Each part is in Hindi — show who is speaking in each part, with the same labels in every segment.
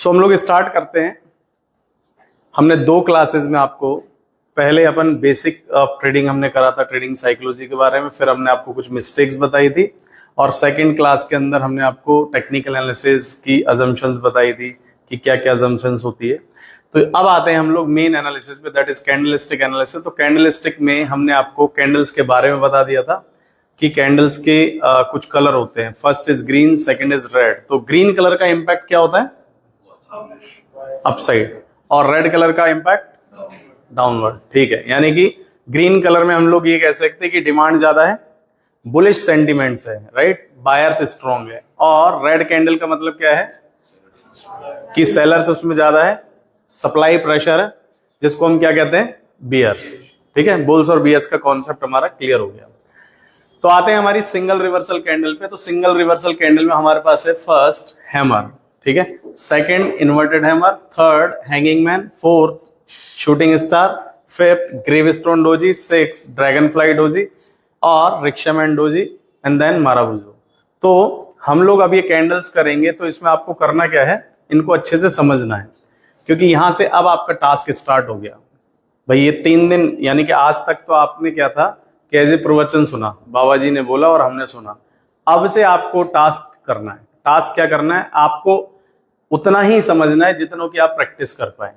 Speaker 1: सो हम लोग स्टार्ट करते हैं। हमने 2 क्लासेस में आपको पहले अपन बेसिक ऑफ ट्रेडिंग हमने करा था, ट्रेडिंग साइकोलॉजी के बारे में, फिर हमने आपको कुछ मिस्टेक्स बताई थी और सेकंड क्लास के अंदर हमने आपको टेक्निकल एनालिसिस की अजम्पशंस बताई थी कि क्या क्या अजम्पशंस होती है। तो अब आते हैं हम लोग मेन एनालिसिस पे, दैट इज कैंडलस्टिक एनालिसिस। तो कैंडलस्टिक में हमने आपको कैंडल्स के बारे में बता दिया था कि कैंडल्स के कुछ कलर होते हैं। First is green, second is red. तो ग्रीन कलर का इंपैक्ट क्या होता है? अपसाइड। और रेड कलर का इंपैक्ट डाउनवर्ड। ठीक है, यानी कि ग्रीन कलर में हम लोग ये कह सकते हैं कि डिमांड ज्यादा है, बुलिश सेंटिमेंट्स है, राइट, बायर्स स्ट्रॉन्ग है। और रेड कैंडल का मतलब क्या है कि सेलर्स उसमें ज्यादा है, सप्लाई प्रेशर है, जिसको हम क्या कहते हैं? बियर्स। ठीक है, बुल्स और बियर्स का कॉन्सेप्ट हमारा क्लियर हो गया। तो आते हैं हमारी सिंगल रिवर्सल कैंडल पे। तो सिंगल रिवर्सल कैंडल में हमारे पास है फर्स्ट हैमर, ठीक है, second inverted hammer, third hanging man, fourth shooting star, fifth gravestone doji, six dragon fly doji और रिक्शामैन डोजी एंड देन माराबुजो। तो हम लोग अब ये कैंडल्स करेंगे, तो इसमें आपको करना क्या है, इनको अच्छे से समझना है, क्योंकि यहां से अब आपका टास्क स्टार्ट हो गया। भाई ये 3 दिन यानी कि आज तक तो आपने क्या था, कैसे प्रवचन सुना, बाबा जी ने बोला और हमने सुना। अब से आपको टास्क करना है। टास्क क्या करना है? आपको उतना ही समझना है जितनों की आप प्रैक्टिस कर पाए।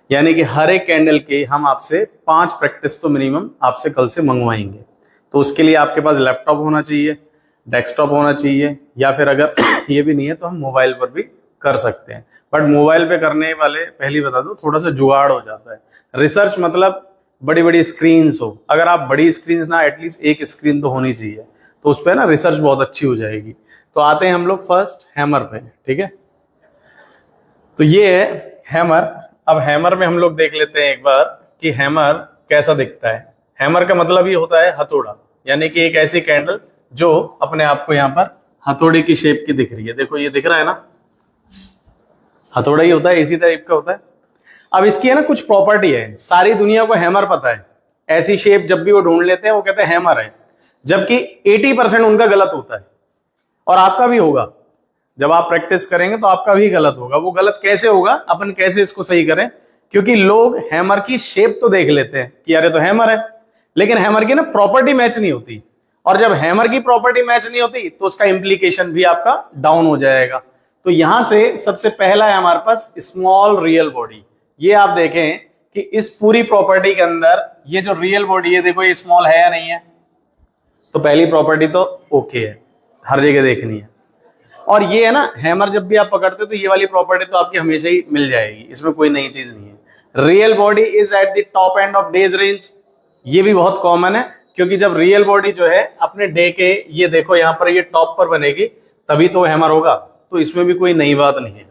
Speaker 1: यानी कि हर एक कैंडल की हम आपसे 5 प्रैक्टिस तो मिनिमम आपसे कल से मंगवाएंगे। तो उसके लिए आपके पास लैपटॉप होना चाहिए, डेस्कटॉप होना चाहिए, या फिर अगर ये भी नहीं है तो हम मोबाइल पर भी कर सकते हैं। बट मोबाइल पे करने वाले पहले बता दो थोड़ा सा जुगाड़ हो जाता है। रिसर्च मतलब बड़ी बड़ी स्क्रीन हो, अगर आप बड़ी स्क्रीन ना, एटलीस्ट एक स्क्रीन तो होनी चाहिए, तो उस पर ना रिसर्च बहुत अच्छी हो जाएगी। तो आते हैं हम लोग फर्स्ट हैमर पे। ठीक है, तो ये है हैमर। अब हैमर में हम लोग देख लेते हैं एक बार कि हैमर कैसा दिखता है। हैमर का मतलब ये होता है हथौड़ा, यानी कि एक ऐसी कैंडल जो अपने आप को यहाँ पर हथौड़े की शेप की दिख रही है। देखो ये दिख रहा है ना, हथौड़ा ही होता है, इसी टाइप का होता है। अब इसकी है ना कुछ प्रॉपर्टी है, सारी दुनिया को हैमर पता है, ऐसी शेप जब भी वो ढूंढ लेते हैं वो कहते हैं हैमर है, जबकि 80% उनका गलत होता है। और आपका भी होगा, जब आप प्रैक्टिस करेंगे तो आपका भी गलत होगा। वो गलत कैसे होगा, अपन कैसे इसको सही करें? क्योंकि लोग हैमर की शेप तो देख लेते हैं कि अरे तो हैमर है, लेकिन हैमर की ना प्रॉपर्टी मैच नहीं होती। और जब हैमर की प्रॉपर्टी मैच नहीं होती तो उसका इंप्लीकेशन भी आपका डाउन हो जाएगा। तो यहां से सबसे पहला है हमारे पास स्मॉल रियल बॉडी। ये आप देखें कि इस पूरी प्रॉपर्टी के अंदर ये जो रियल बॉडी है, देखो ये स्मॉल है या नहीं है? तो पहली प्रॉपर्टी तो ओके है, हर जगह देखनी है। और ये है ना, हैमर जब भी आप पकड़ते हो तो ये वाली प्रॉपर्टी तो आपकी हमेशा ही मिल जाएगी, इसमें कोई नई चीज नहीं है। Real body is at the top end of days range, ये भी बहुत कॉमन है, क्योंकि जब रियल बॉडी जो है अपने डे के, ये देखो यहां पर ये टॉप पर बनेगी तभी तो हैमर होगा, तो इसमें भी कोई नई बात नहीं है।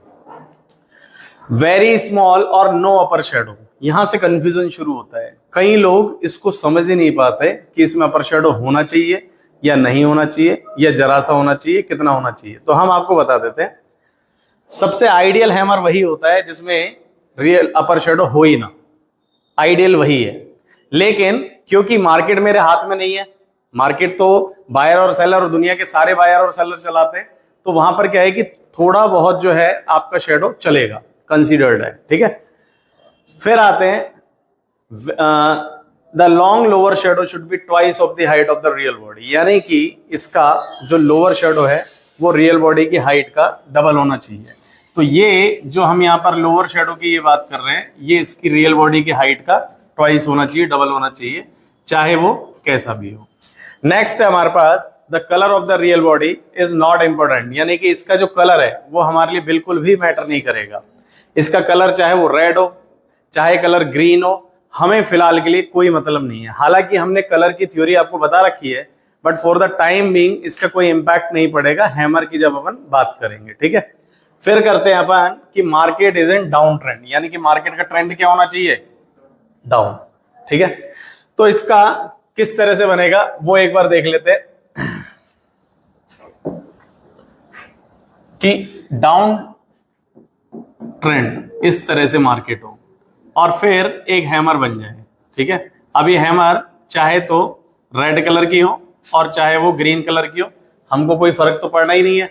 Speaker 1: वेरी स्मॉल और नो अपर शेडो, यहां से कंफ्यूजन शुरू होता है। कई लोग इसको समझ ही नहीं पाते कि इसमें अपर शेडो होना चाहिए या नहीं होना चाहिए, या जरा सा होना चाहिए, कितना होना चाहिए। तो हम आपको बता देते हैं, सबसे आइडियल हैमर वही होता है जिसमें रियल अपर शेडो हो ही ना, आइडियल वही है। लेकिन क्योंकि मार्केट मेरे हाथ में नहीं है, मार्केट तो बायर और सेलर और दुनिया के सारे बायर और सेलर चलाते हैं, तो वहां पर क्या है कि थोड़ा बहुत जो है आपका शेडो चलेगा, कंसीडर्ड है। ठीक है, फिर आते हैं the long lower shadow should be twice of the height of the real body, यानी कि इसका जो लोअर शेडो है वो रियल बॉडी की हाइट का डबल होना चाहिए। तो ये जो हम यहाँ पर लोअर शेडो की ये बात कर रहे हैं, ये इसकी रियल बॉडी की हाइट का ट्वाइस होना चाहिए, डबल होना चाहिए, चाहे वो कैसा भी हो। नेक्स्ट है हमारे पास the colour of the real body is not important, यानी कि इसका जो कलर है वो हमारे लिए बिल्कुल भी मैटर नहीं करेगा। इसका कलर चाहे वो रेड हो, चाहे कलर ग्रीन हो, हमें फिलहाल के लिए कोई मतलब नहीं है। हालांकि हमने कलर की थ्योरी आपको बता रखी है, but for the time being इसका कोई इंपैक्ट नहीं पड़ेगा हैमर की जब अपन बात करेंगे। ठीक है, फिर करते हैं अपन कि market is in down trend, यानी कि मार्केट का ट्रेंड क्या होना चाहिए? डाउन। ठीक है, तो इसका किस तरह से बनेगा वो एक बार देख लेते हैं कि डाउन ट्रेंड इस तरह से मार्केट हो और फिर एक हैमर बन जाए। ठीक है, अब ये हैमर चाहे तो रेड कलर की हो और चाहे वो ग्रीन कलर की हो, हमको कोई फर्क तो पड़ना ही नहीं है।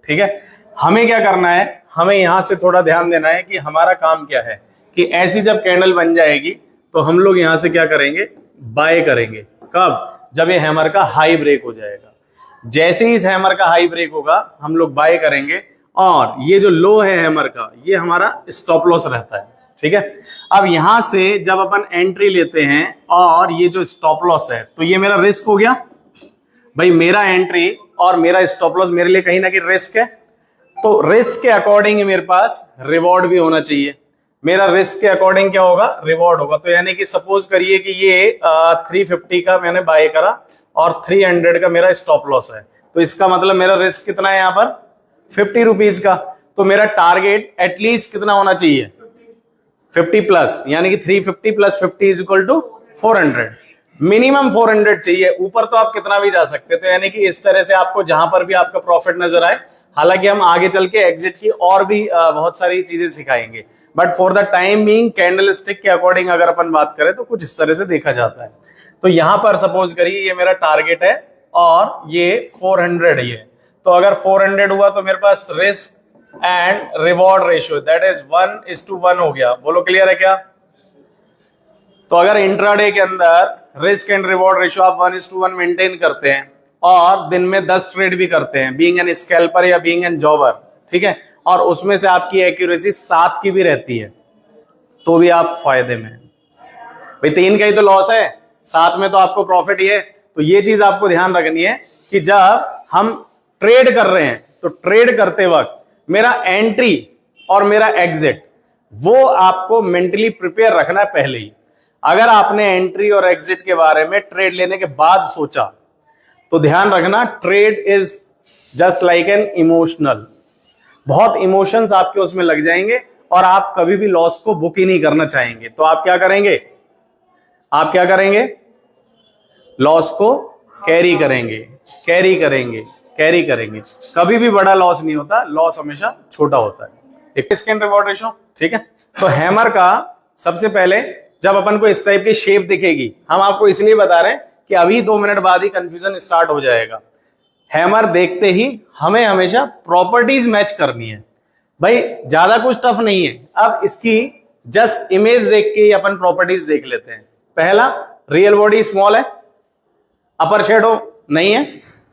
Speaker 1: ठीक है, हमें क्या करना है, हमें यहां से थोड़ा ध्यान देना है कि हमारा काम क्या है, कि ऐसी जब कैंडल बन जाएगी तो हम लोग यहां से क्या करेंगे, बाय करेंगे। कब? जब ये हैमर का हाई ब्रेक हो जाएगा। जैसे ही इस हैमर का हाई ब्रेक होगा हम लोग बाय करेंगे, और ये जो लो है हैमर का, ये हमारा स्टॉप लॉस रहता है। ठीक है, अब यहां से जब अपन एंट्री लेते हैं और ये जो स्टॉप लॉस है, तो ये मेरा रिस्क हो गया भाई। मेरा एंट्री और मेरा स्टॉप लॉस मेरे लिए कहीं ना कहीं रिस्क है, तो रिस्क के अकॉर्डिंग मेरे पास रिवॉर्ड भी होना चाहिए। मेरा रिस्क के अकॉर्डिंग क्या होगा, रिवॉर्ड होगा। तो यानी कि सपोज करिए कि ये 350 का मैंने बाय करा और 300 का मेरा स्टॉप लॉस है, तो इसका मतलब मेरा रिस्क कितना है यहाँ पर, 50 रुपीज का। तो मेरा टारगेट एटलीस्ट कितना होना चाहिए, 50 प्लस, यानी कि 350 plus 50 is equal to 400। Minimum 400 चाहिए, ऊपर तो आप कितना भी जा सकते थे। यानी कि इस तरह से आपको जहां पर भी आपका प्रॉफिट नजर आए, हालांकि हम आगे चल के एग्जिट की और भी बहुत सारी चीजें सिखाएंगे, but for the time being candle stick के अकॉर्डिंग अगर अपन बात करें तो कुछ इस तरह से देखा जाता है। तो यहां पर सपोज करिए ये मेरा टारगेट है और ये 400 है, तो अगर 400 हुआ तो मेरे पास risk and reward ratio that is 1:1 हो गया। बोलो क्लियर है क्या? तो अगर इंट्राडे के अंदर रिस्क एंड रिवॉर्ड रेशियो आप 1:1 मेंटेन करते हैं और दिन में 10 ट्रेड भी करते हैं, बीइंग एन स्कैल्पर या बीइंग एन जॉबर, ठीक है, और उसमें से आपकी एक्यूरेसी 7 की भी रहती है, तो भी आप फायदे में हैं भाई। 3 का ही तो लॉस है, 7 में तो आपको प्रॉफिट ही है। तो ये चीज आपको ध्यान रखनी है कि जब हम ट्रेड कर रहे हैं तो ट्रेड करते वक्त मेरा एंट्री और मेरा एग्जिट वो आपको मेंटली प्रिपेयर रखना है पहले ही। अगर आपने एंट्री और एग्जिट के बारे में ट्रेड लेने के बाद सोचा तो ध्यान रखना, trade is just like an emotional. बहुत इमोशंस आपके उसमें लग जाएंगे और आप कभी भी लॉस को बुक ही नहीं करना चाहेंगे। तो आप क्या करेंगे, आप क्या करेंगे, लॉस को कैरी करेंगे, कैरी करेंगे, कैरी करेंगे। कभी भी बड़ा लॉस नहीं होता, लॉस हमेशा छोटा होता है। एक रिस्क एंड रिवॉर्ड रेशियो, ठीक है। तो हैमर का सबसे पहले जब अपन को इस टाइप की शेप दिखेगी, हम आपको इसलिए बता रहे हैं कि अभी 2 मिनट बाद ही कंफ्यूजन स्टार्ट हो जाएगा। हैमर देखते ही हमें हमेशा प्रॉपर्टीज मैच करनी है भाई, ज्यादा कुछ टफ नहीं है। अब इसकी जस्ट इमेज देख के अपन प्रॉपर्टीज देख लेते हैं। पहला, रियल बॉडी स्मॉल है, अपर शेडो नहीं है,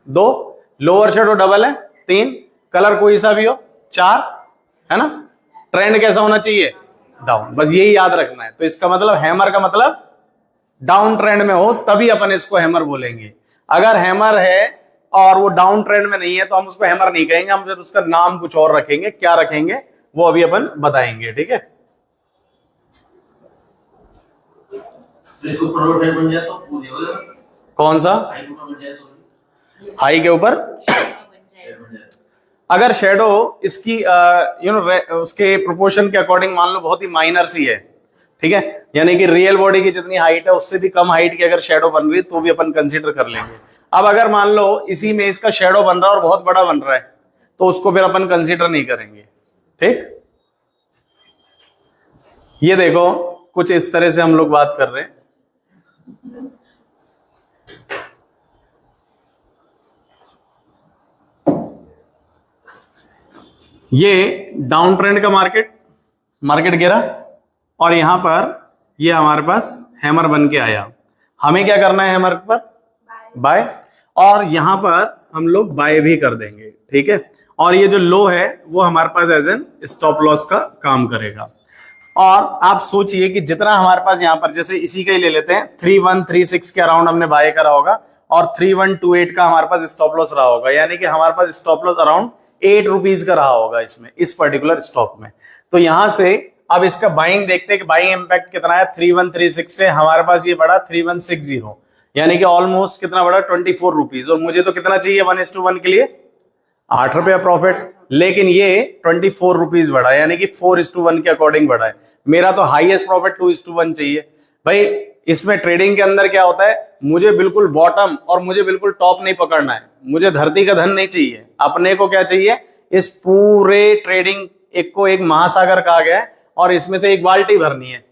Speaker 1: 2 लोअर शेडो डबल है, 3 कलर कोई सा भी हो, 4 है ना, ट्रेंड कैसा होना चाहिए, डाउन। बस यही याद रखना है। तो इसका मतलब हैमर का मतलब डाउन ट्रेंड में हो तभी अपन इसको हैमर बोलेंगे। अगर हैमर है और वो डाउन ट्रेंड में नहीं है तो हम उसको हैमर नहीं कहेंगे, हम फिर उसका नाम कुछ और रखेंगे। क्या रखेंगे वो अभी अपन बताएंगे, ठीक है। कौन सा हाई के ऊपर, अगर शेडो इसकी उसके प्रोपोर्शन के अकॉर्डिंग मान लो बहुत ही माइनर सी है, ठीक है, यानी कि रियल बॉडी की जितनी हाइट है उससे भी कम हाइट की अगर शेडो बन रही है तो भी अपन कंसीडर कर लेंगे। अब अगर मान लो इसी में इसका शेडो बन रहा है और बहुत बड़ा बन रहा है तो उसको फिर अपन कंसीडर नहीं करेंगे, ठीक। ये देखो कुछ इस तरह से हम लोग बात कर रहे हैं। ये डाउन ट्रेंड का मार्केट गिरा और यहां पर ये हमारे पास हैमर बन के आया। हमें क्या करना है, हैमर पर बाय, और यहां पर हम लोग बाय भी कर देंगे, ठीक है। और ये जो लो है वो हमारे पास एज एन स्टॉप लॉस का काम करेगा। और आप सोचिए कि जितना हमारे पास यहां पर, जैसे इसी का ही ले लेते हैं, 3136 के अराउंड हमने बाय करा होगा और 3128 का हमारे पास स्टॉप लॉस रहा होगा, यानी कि हमारे पास स्टॉप लॉस अराउंड 8 रुपीज का रहा होगा इसमें, इस पर्टिकुलर स्टॉक में। तो यहां से अब इसका बाइंग देखते हैं कि बाइंग इंपैक्ट कितना है। 3136 से हमारे पास ये बढ़ा 3160, यानी कि ऑलमोस्ट कितना बढ़ा, 24 रुपीज। और मुझे तो कितना चाहिए 1:1 के लिए, 8 रुपया प्रॉफिट, लेकिन ये 24 रुपीज बढ़ा, यानी कि 4:1 के अकॉर्डिंग बढ़ा है। मेरा तो हाईएस्ट प्रॉफिट 2:1 चाहिए भाई। इसमें ट्रेडिंग के अंदर क्या होता है, मुझे बिल्कुल बॉटम और मुझे बिल्कुल टॉप नहीं पकड़ना है, मुझे धरती का धन नहीं चाहिए। अपने को क्या चाहिए, इस पूरे ट्रेडिंग एक को एक महासागर कहा गया है और इसमें से एक बाल्टी भरनी है।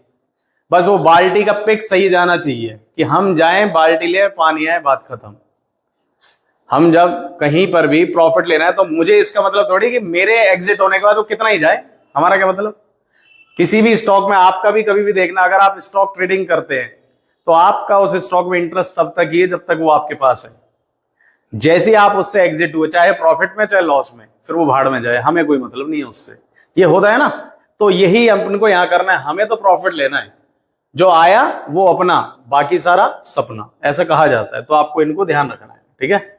Speaker 1: बस वो बाल्टी का पिक सही जाना चाहिए कि हम जाएं बाल्टी ले पानी आए, बात खत्म। हम जब कहीं पर भी प्रॉफिट लेना है तो मुझे इसका मतलब थोड़ी कि मेरे एग्जिट होने के बाद वो कितना ही जाए, हमारा क्या मतलब। किसी भी स्टॉक में आपका भी कभी भी देखना, अगर आप स्टॉक ट्रेडिंग करते हैं तो आपका उस स्टॉक में इंटरेस्ट तब तक ही है जब तक वो आपके पास है। जैसे ही आप उससे एग्जिट हुए, चाहे प्रॉफिट में चाहे लॉस में, फिर वो भाड़ में जाए, हमें कोई मतलब नहीं है उससे। ये होता है ना, तो यही अपन को यहां करना है, हमें तो प्रॉफिट लेना है, जो आया वो अपना, बाकी सारा सपना, ऐसा कहा जाता है। तो आपको इनको ध्यान रखना है, ठीक है।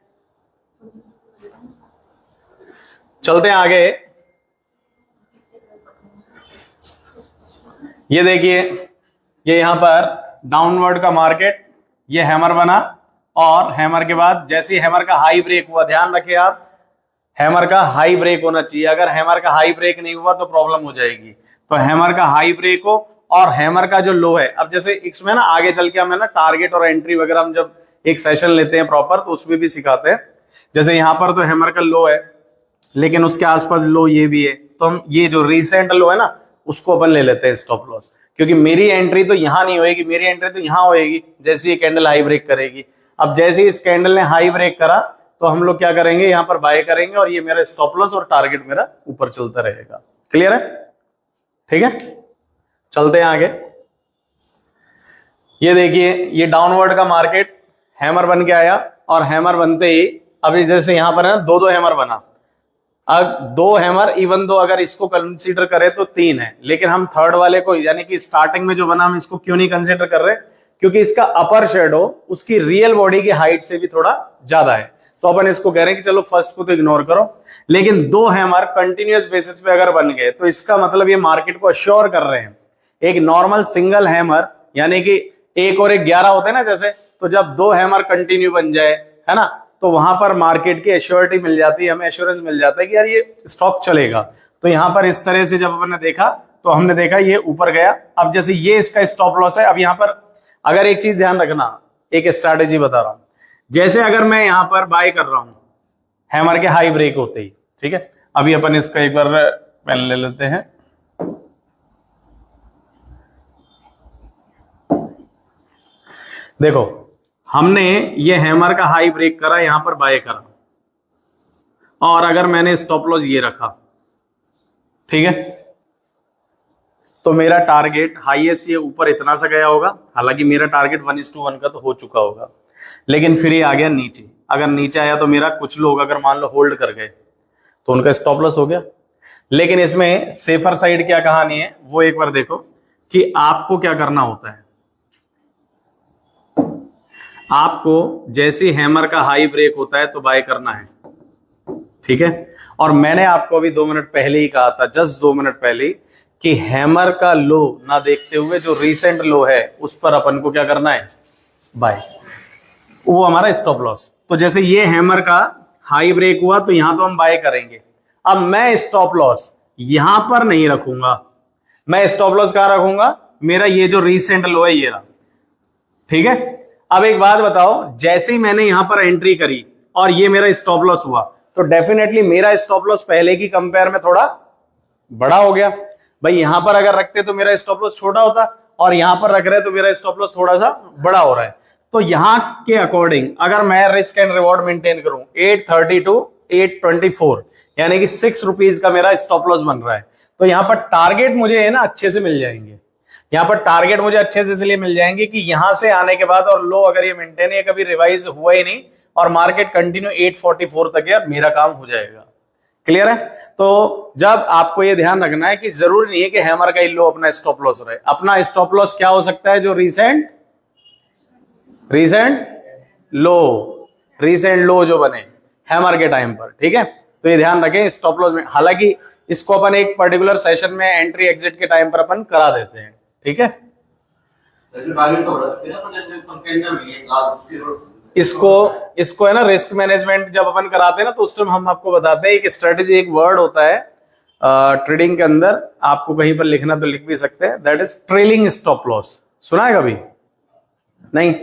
Speaker 1: चलते हैं आगे। ये देखिए, ये यहां पर डाउनवर्ड का मार्केट, ये हैमर बना, और हैमर के बाद जैसे ही हैमर का हाई ब्रेक हुआ, ध्यान रखिए आप, हैमर का हाई ब्रेक होना चाहिए। अगर हैमर का हाई ब्रेक नहीं हुआ तो प्रॉब्लम हो जाएगी। तो हैमर का हाई ब्रेक हो और हैमर का जो लो है, अब जैसे इसमें ना आगे चल के हमें ना टारगेट और एंट्री वगैरह हम जब एक सेशन लेते हैं प्रॉपर, तो उसमें भी सिखाते हैं। जैसे यहां पर तो हैमर का लो है, लेकिन उसके आसपास लो ये भी है, तो हम ये जो रिसेंट लो है ना, उसको अपन ले लेते हैं स्टॉप लॉस, क्योंकि मेरी एंट्री तो यहां नहीं होएगी, मेरी एंट्री तो यहां होएगी जैसे ये कैंडल हाई ब्रेक करेगी। अब जैसे इस कैंडल ने हाई ब्रेक करा तो हम लोग क्या करेंगे, यहां पर बाय करेंगे, और ये मेरा स्टॉप लॉस और टारगेट मेरा ऊपर चलता रहेगा। क्लियर है, ठीक है। चलते हैं आगे। ये देखिए, ये डाउनवर्ड का मार्केट हैमर बन के आया, और हैमर बनते ही अभी जैसे यहां पर है ना, दो हैमर बना। अब दो हैमर, इवन दो अगर इसको कंसीडर करें तो तीन है, लेकिन हम थर्ड वाले को, यानी कि स्टार्टिंग में जो बना, हम इसको क्यों नहीं कंसीडर कर रहे, क्योंकि इसका अपर शेडो उसकी रियल बॉडी की हाइट से भी थोड़ा ज्यादा है। तो अपन इसको कह रहे हैं कि चलो फर्स्ट को तो इग्नोर करो, लेकिन दो हैमर कंटिन्यूअस बेसिस पे अगर बन गए तो इसका मतलब ये मार्केट को अश्योर कर रहे हैं। एक नॉर्मल सिंगल हैमर, यानी कि एक और एक 11 होते हैं ना जैसे, तो जब दो हैमर कंटिन्यू बन जाए, है ना, तो वहां पर मार्केट की एश्योरिटी मिल जाती है, हमें एश्योरेंस मिल जाता है कि यार ये स्टॉक चलेगा। तो यहां पर इस तरह से जब अपन ने देखा तो हमने देखा ये ऊपर गया। अब जैसे ये इसका स्टॉप लॉस है, अब यहां पर अगर एक चीज ध्यान रखना, एक स्ट्रैटेजी बता रहा हूं, जैसे अगर मैं यहां पर बाय कर रहा हूं हैमर के हाई ब्रेक होते ही, ठीक है, अभी अपन इसका एक बार पेन ले लेते हैं। देखो, हमने ये हैमर का हाई ब्रेक करा, यहां पर बाय करा, और अगर मैंने स्टॉप लॉस ये रखा, ठीक है, तो मेरा टारगेट हाईएस्ट ये ऊपर इतना सा गया होगा, हालांकि मेरा टारगेट 1:1 का तो हो चुका होगा, लेकिन फिर ये आ गया नीचे। अगर नीचे आया तो मेरा कुछ लोग अगर मान लो होल्ड कर गए तो उनका स्टॉप लॉस हो गया। लेकिन इसमें सेफर साइड क्या कहानी है वो एक बार देखो, कि आपको क्या करना होता है। आपको जैसे हैमर का हाई ब्रेक होता है तो बाय करना है, ठीक है। और मैंने आपको अभी 2 मिनट पहले ही कहा था, जस्ट 2 मिनट पहले, कि हैमर का लो ना देखते हुए जो रीसेंट लो है उस पर अपन को क्या करना है, बाय, वो हमारा स्टॉप लॉस। तो जैसे ये हैमर का हाई ब्रेक हुआ तो यहां तो हम बाय करेंगे। अब मैं स्टॉप लॉस यहां पर नहीं रखूंगा, मैं स्टॉप लॉस कहां रखूंगा, मेरा ये जो रीसेंट लो है ये रहा, ठीक है। अब एक बात बताओ, जैसे ही मैंने यहां पर एंट्री करी और ये मेरा स्टॉप लॉस हुआ, तो डेफिनेटली मेरा स्टॉप लॉस पहले की कंपेयर में थोड़ा बड़ा हो गया। भाई यहां पर अगर रखते तो मेरा स्टॉप लॉस छोटा होता, और यहां पर रख रहे तो मेरा स्टॉप लॉस थोड़ा सा बड़ा हो रहा है। तो यहां के अकॉर्डिंग अगर मैं रिस्क एंड रिवॉर्ड मेंटेन करूं 830 टू 824, यानी कि 6 रुपीज का मेरा स्टॉप लॉस बन रहा है, तो यहां पर टारगेट मुझे है ना अच्छे से मिल जाएंगे। यहां पर टारगेट मुझे अच्छे से इसलिए मिल जाएंगे कि यहां से आने के बाद और लो अगर ये मेंटेन है, कभी रिवाइज हुआ ही नहीं, और मार्केट कंटिन्यू 844 तक है, मेरा काम हो जाएगा। क्लियर है। तो जब आपको ये ध्यान रखना है कि जरूरी नहीं है कि हैमर का लो अपना स्टॉप लॉस रहे, अपना स्टॉप लॉस क्या हो सकता है, जो रीसेंट लो जो बने हैमर के टाइम पर, ठीक है। तो ये ध्यान रखें स्टॉप लॉस में, हालांकि इसको अपन एक पर्टिकुलर सेशन में एंट्री एग्जिट के टाइम पर अपन करा देते हैं, ठीक है। इसको है ना रिस्क मैनेजमेंट जब अपन कराते हैं ना, तो उस टाइम हम आपको बताते हैं एक स्ट्रेटेजी, एक वर्ड होता है ट्रेडिंग के अंदर, आपको कहीं पर लिखना तो लिख भी सकते हैं, that is trailing stop loss. सुना है कभी? नहीं,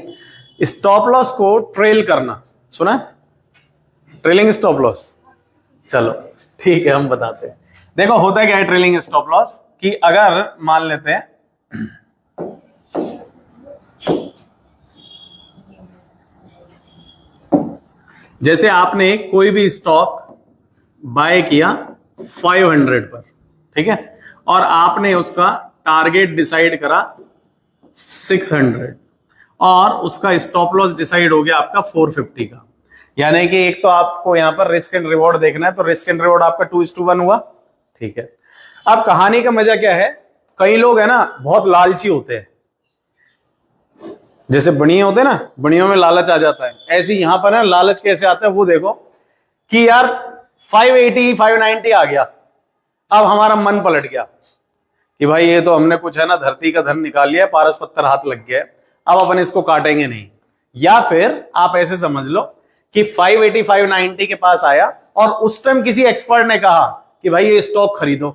Speaker 1: स्टॉप लॉस को ट्रेल करना सुना है, ट्रेलिंग स्टॉप लॉस। चलो ठीक है, हम बताते हैं। देखो होता क्या है ट्रेलिंग स्टॉप लॉस, कि अगर मान लेते हैं जैसे आपने कोई भी स्टॉक बाय किया 500 पर, ठीक है, और आपने उसका टारगेट डिसाइड करा 600 और उसका स्टॉप लॉस डिसाइड हो गया आपका 450 का। यानी कि एक तो आपको यहां पर रिस्क एंड रिवॉर्ड देखना है, तो रिस्क एंड रिवॉर्ड आपका 2:1 हुआ, ठीक है। अब कहानी का मजा क्या है, कई लोग है ना बहुत लालची होते हैं, जैसे बनिए होते हैं ना, बनियों में लालच आ जाता है, ऐसे यहां पर ना लालच कैसे आता है वो देखो कि यार 580 590 आ गया, अब हमारा मन पलट गया कि भाई ये तो हमने कुछ है ना धरती का धन निकाल लिया, पारस पत्थर हाथ लग गया, अब अपन इसको काटेंगे नहीं। या फिर आप ऐसे समझ लो कि 580 590 के पास आया और उस टाइम किसी एक्सपर्ट ने कहा कि भाई ये स्टॉक खरीदो,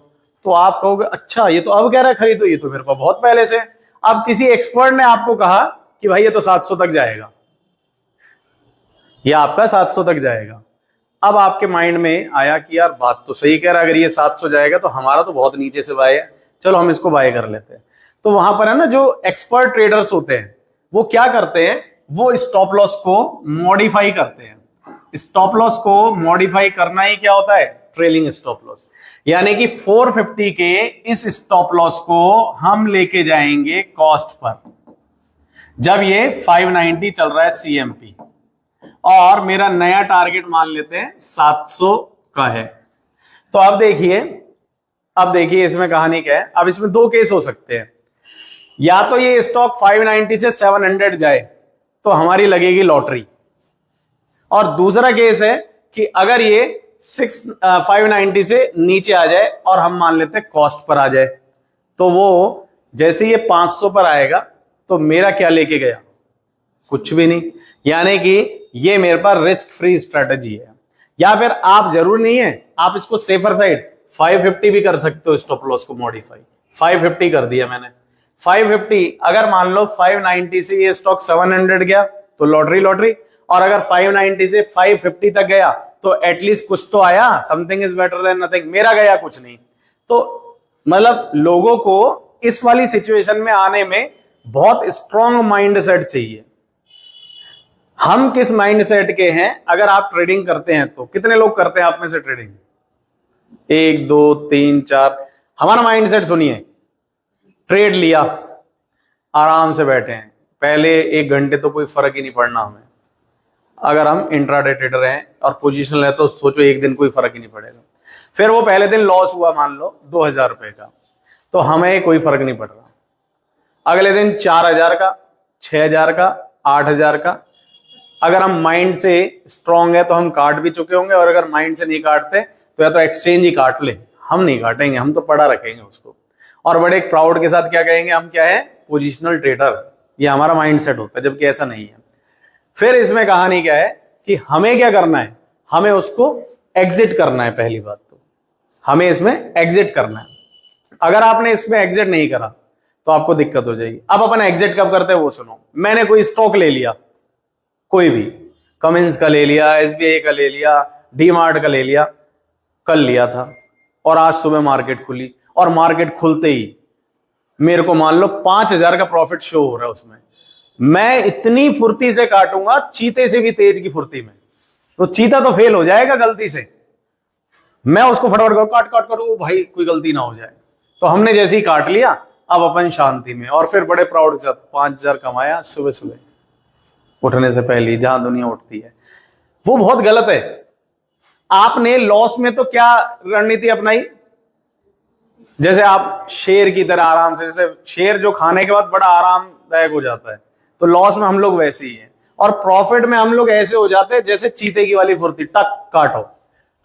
Speaker 1: तो आप कहोगे अच्छा ये तो अब कह रहा है खरीदो, ये तो मेरे पास बहुत पहले से। अब किसी एक्सपर्ट ने आपको कहा कि भाई ये तो 700 तक जाएगा, ये आपका 700 तक जाएगा। अब आपके माइंड में आया कि यार बात तो सही कह रहा है, अगर ये 700 जाएगा तो हमारा तो बहुत नीचे से बाय है, चलो हम इसको बाय कर लेते हैं। तो वहां पर है ना जो एक्सपर्ट ट्रेडर्स होते हैं वो क्या करते हैं, वो स्टॉप लॉस को मॉडिफाई करते हैं। स्टॉप लॉस को मॉडिफाई करना ही क्या होता है, ट्रेलिंग स्टॉप लॉस। यानी कि 450 के इस स्टॉप लॉस को हम लेके जाएंगे कॉस्ट पर, जब ये 590 चल रहा है CMP और मेरा नया टारगेट मान लेते हैं 700 का है। तो अब देखिए इसमें कहानी क्या है। अब इसमें दो केस हो सकते हैं, या तो ये स्टॉक 590 से 700 जाए तो हमारी लगेगी लॉटरी, और दूसरा केस है कि अगर ये 590 से नीचे आ जाए और हम मान लेते हैं कॉस्ट पर आ जाए, तो वो जैसे ये 500 पर आएगा तो मेरा क्या लेके गया, कुछ भी नहीं। यानी कि ये मेरे पास रिस्क फ्री स्ट्रेटजी है। या फिर आप जरूर नहीं है, आप इसको सेफर साइड 550 भी कर सकते हो, स्टॉप लॉस को मॉडिफाई 550 कर दिया मैंने। 550 अगर मान लो 590 से ये स्टॉक 700 गया तो लॉटरी, और अगर 590 से 550 तक गया तो एटलीस्ट कुछ तो आया, something is better than nothing. मेरा गया कुछ नहीं। तो मतलब लोगों को इस वाली सिचुएशन में आने में बहुत स्ट्रॉन्ग माइंड सेट चाहिए। हम किस माइंड सेट के हैं, अगर आप ट्रेडिंग करते हैं तो कितने लोग करते हैं आप में से ट्रेडिंग, 1 2 3 4। हमारा माइंड सेट सुनिए, ट्रेड लिया, आराम से बैठे हैं, पहले 1 घंटे तो कोई फर्क ही नहीं पड़ना हमें। अगर हम इंट्राडे ट्रेडर हैं और पोजीशन है तो सोचो 1 दिन कोई फर्क ही नहीं पड़ेगा। फिर वो पहले दिन लॉस हुआ मान लो 2000 रुपए का, तो हमें कोई फर्क नहीं पड़ रहा। अगले दिन 4000 का, 6000 का, 8000 का। अगर हम माइंड से स्ट्रांग है तो हम काट भी चुके होंगे, और अगर माइंड से नहीं काटते तो या तो एक्सचेंज ही काट ले, हम नहीं काटेंगे, हम तो पड़ा रखेंगे उसको। और बड़े प्राउड के साथ क्या कहेंगे, हम क्या है, पोजिशनल ट्रेडर। ये हमारा माइंड सेट होता है, जबकि ऐसा नहीं है। फिर इसमें कहानी क्या है कि हमें क्या करना है, हमें उसको एग्जिट करना है। पहली बात तो हमें इसमें एग्जिट करना है। अगर आपने इसमें एग्जिट नहीं करा तो आपको दिक्कत हो जाएगी। अब अपन एग्जिट कब करते हैं वो सुनो। मैंने कोई स्टॉक ले लिया, कोई भी, कमिंस का ले लिया, SBI का ले लिया, डीमार्ट का ले लिया, कल लिया था, और आज सुबह मार्केट खुली, और मार्केट खुलते ही मेरे को मान लो 5000 का प्रॉफिट शो हो रहा है उसमें। मैं इतनी फुर्ती से काटूंगा, चीते से भी तेज की फुर्ती में। तो चीता तो फेल हो जाएगा गलती से, मैं उसको फटाफट काट काट काट, भाई कोई गलती ना हो जाए। तो हमने जैसे ही काट लिया, अब अपन शांति में, और फिर बड़े प्राउड के साथ 5000 कमाया सुबह सुबह उठने से पहले, जहां दुनिया उठती है। वो बहुत गलत है। आपने लॉस में तो क्या रणनीति अपनाई, जैसे आप शेर की तरह आराम से, जैसे शेर जो खाने के बाद बड़ा आरामदायक हो जाता है, तो लॉस में हम लोग वैसे ही हैं। और प्रॉफिट में हम लोग ऐसे हो जाते हैं जैसे चीते की वाली फुर्ती, टक काटो।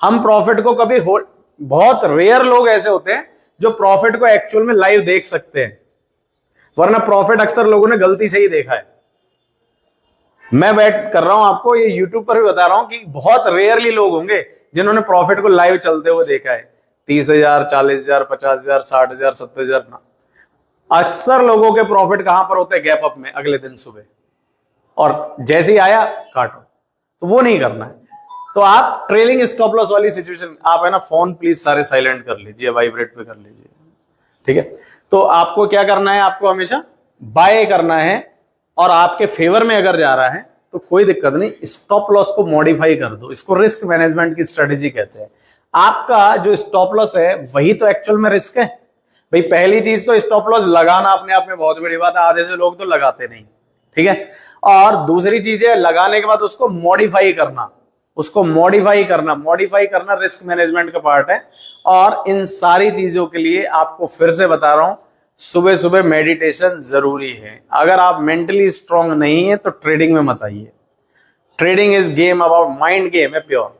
Speaker 1: हम प्रॉफिट को कभी बहुत रेयर लोग ऐसे होते हैं जो प्रॉफिट को एक्चुअल में लाइव देख सकते हैं, वरना प्रॉफिट अक्सर लोगों ने गलती से ही देखा है। मैं बैठ कर रहा हूं आपको ये यूट्यूब पर भी बता रहा हूं कि बहुत रेयरली लोग होंगे जिन्होंने प्रॉफिट को लाइव चलते हुए देखा है। 30,000, 40,000, 50,000, 60,000, 70,000 ना। अक्सर लोगों के प्रॉफिट कहां पर होते हैं, गैप अप में, अगले दिन सुबह, और जैसे ही आया काटो। तो वो नहीं करना है। तो आप ट्रेलिंग स्टॉप लॉस वाली सिचुएशन, आप है ना फोन प्लीज सारे साइलेंट कर लीजिए, वाइब्रेट पे कर लीजिए, ठीक है। तो आपको क्या करना है, आपको हमेशा बाय करना है, और आपके फेवर में अगर जा रहा है तो कोई दिक्कत नहीं, स्टॉप लॉस को मॉडिफाई कर दो। इसको रिस्क मैनेजमेंट की स्ट्रेटेजी कहते हैं। आपका जो स्टॉप लॉस है वही तो एक्चुअल में रिस्क है भाई। पहली चीज तो स्टॉप लॉस लगाना अपने आप में बहुत बड़ी बात है, आधे से लोग तो लगाते नहीं, ठीक है। और दूसरी चीज है लगाने के बाद उसको मॉडिफाई करना, मॉडिफाई करना रिस्क मैनेजमेंट का पार्ट है। और इन सारी चीजों के लिए आपको फिर से बता रहा हूं, सुबह सुबह मेडिटेशन जरूरी है। अगर आप मेंटली स्ट्रांग नहीं है तो ट्रेडिंग में मत आइए। Trading is game about mind game है, प्योर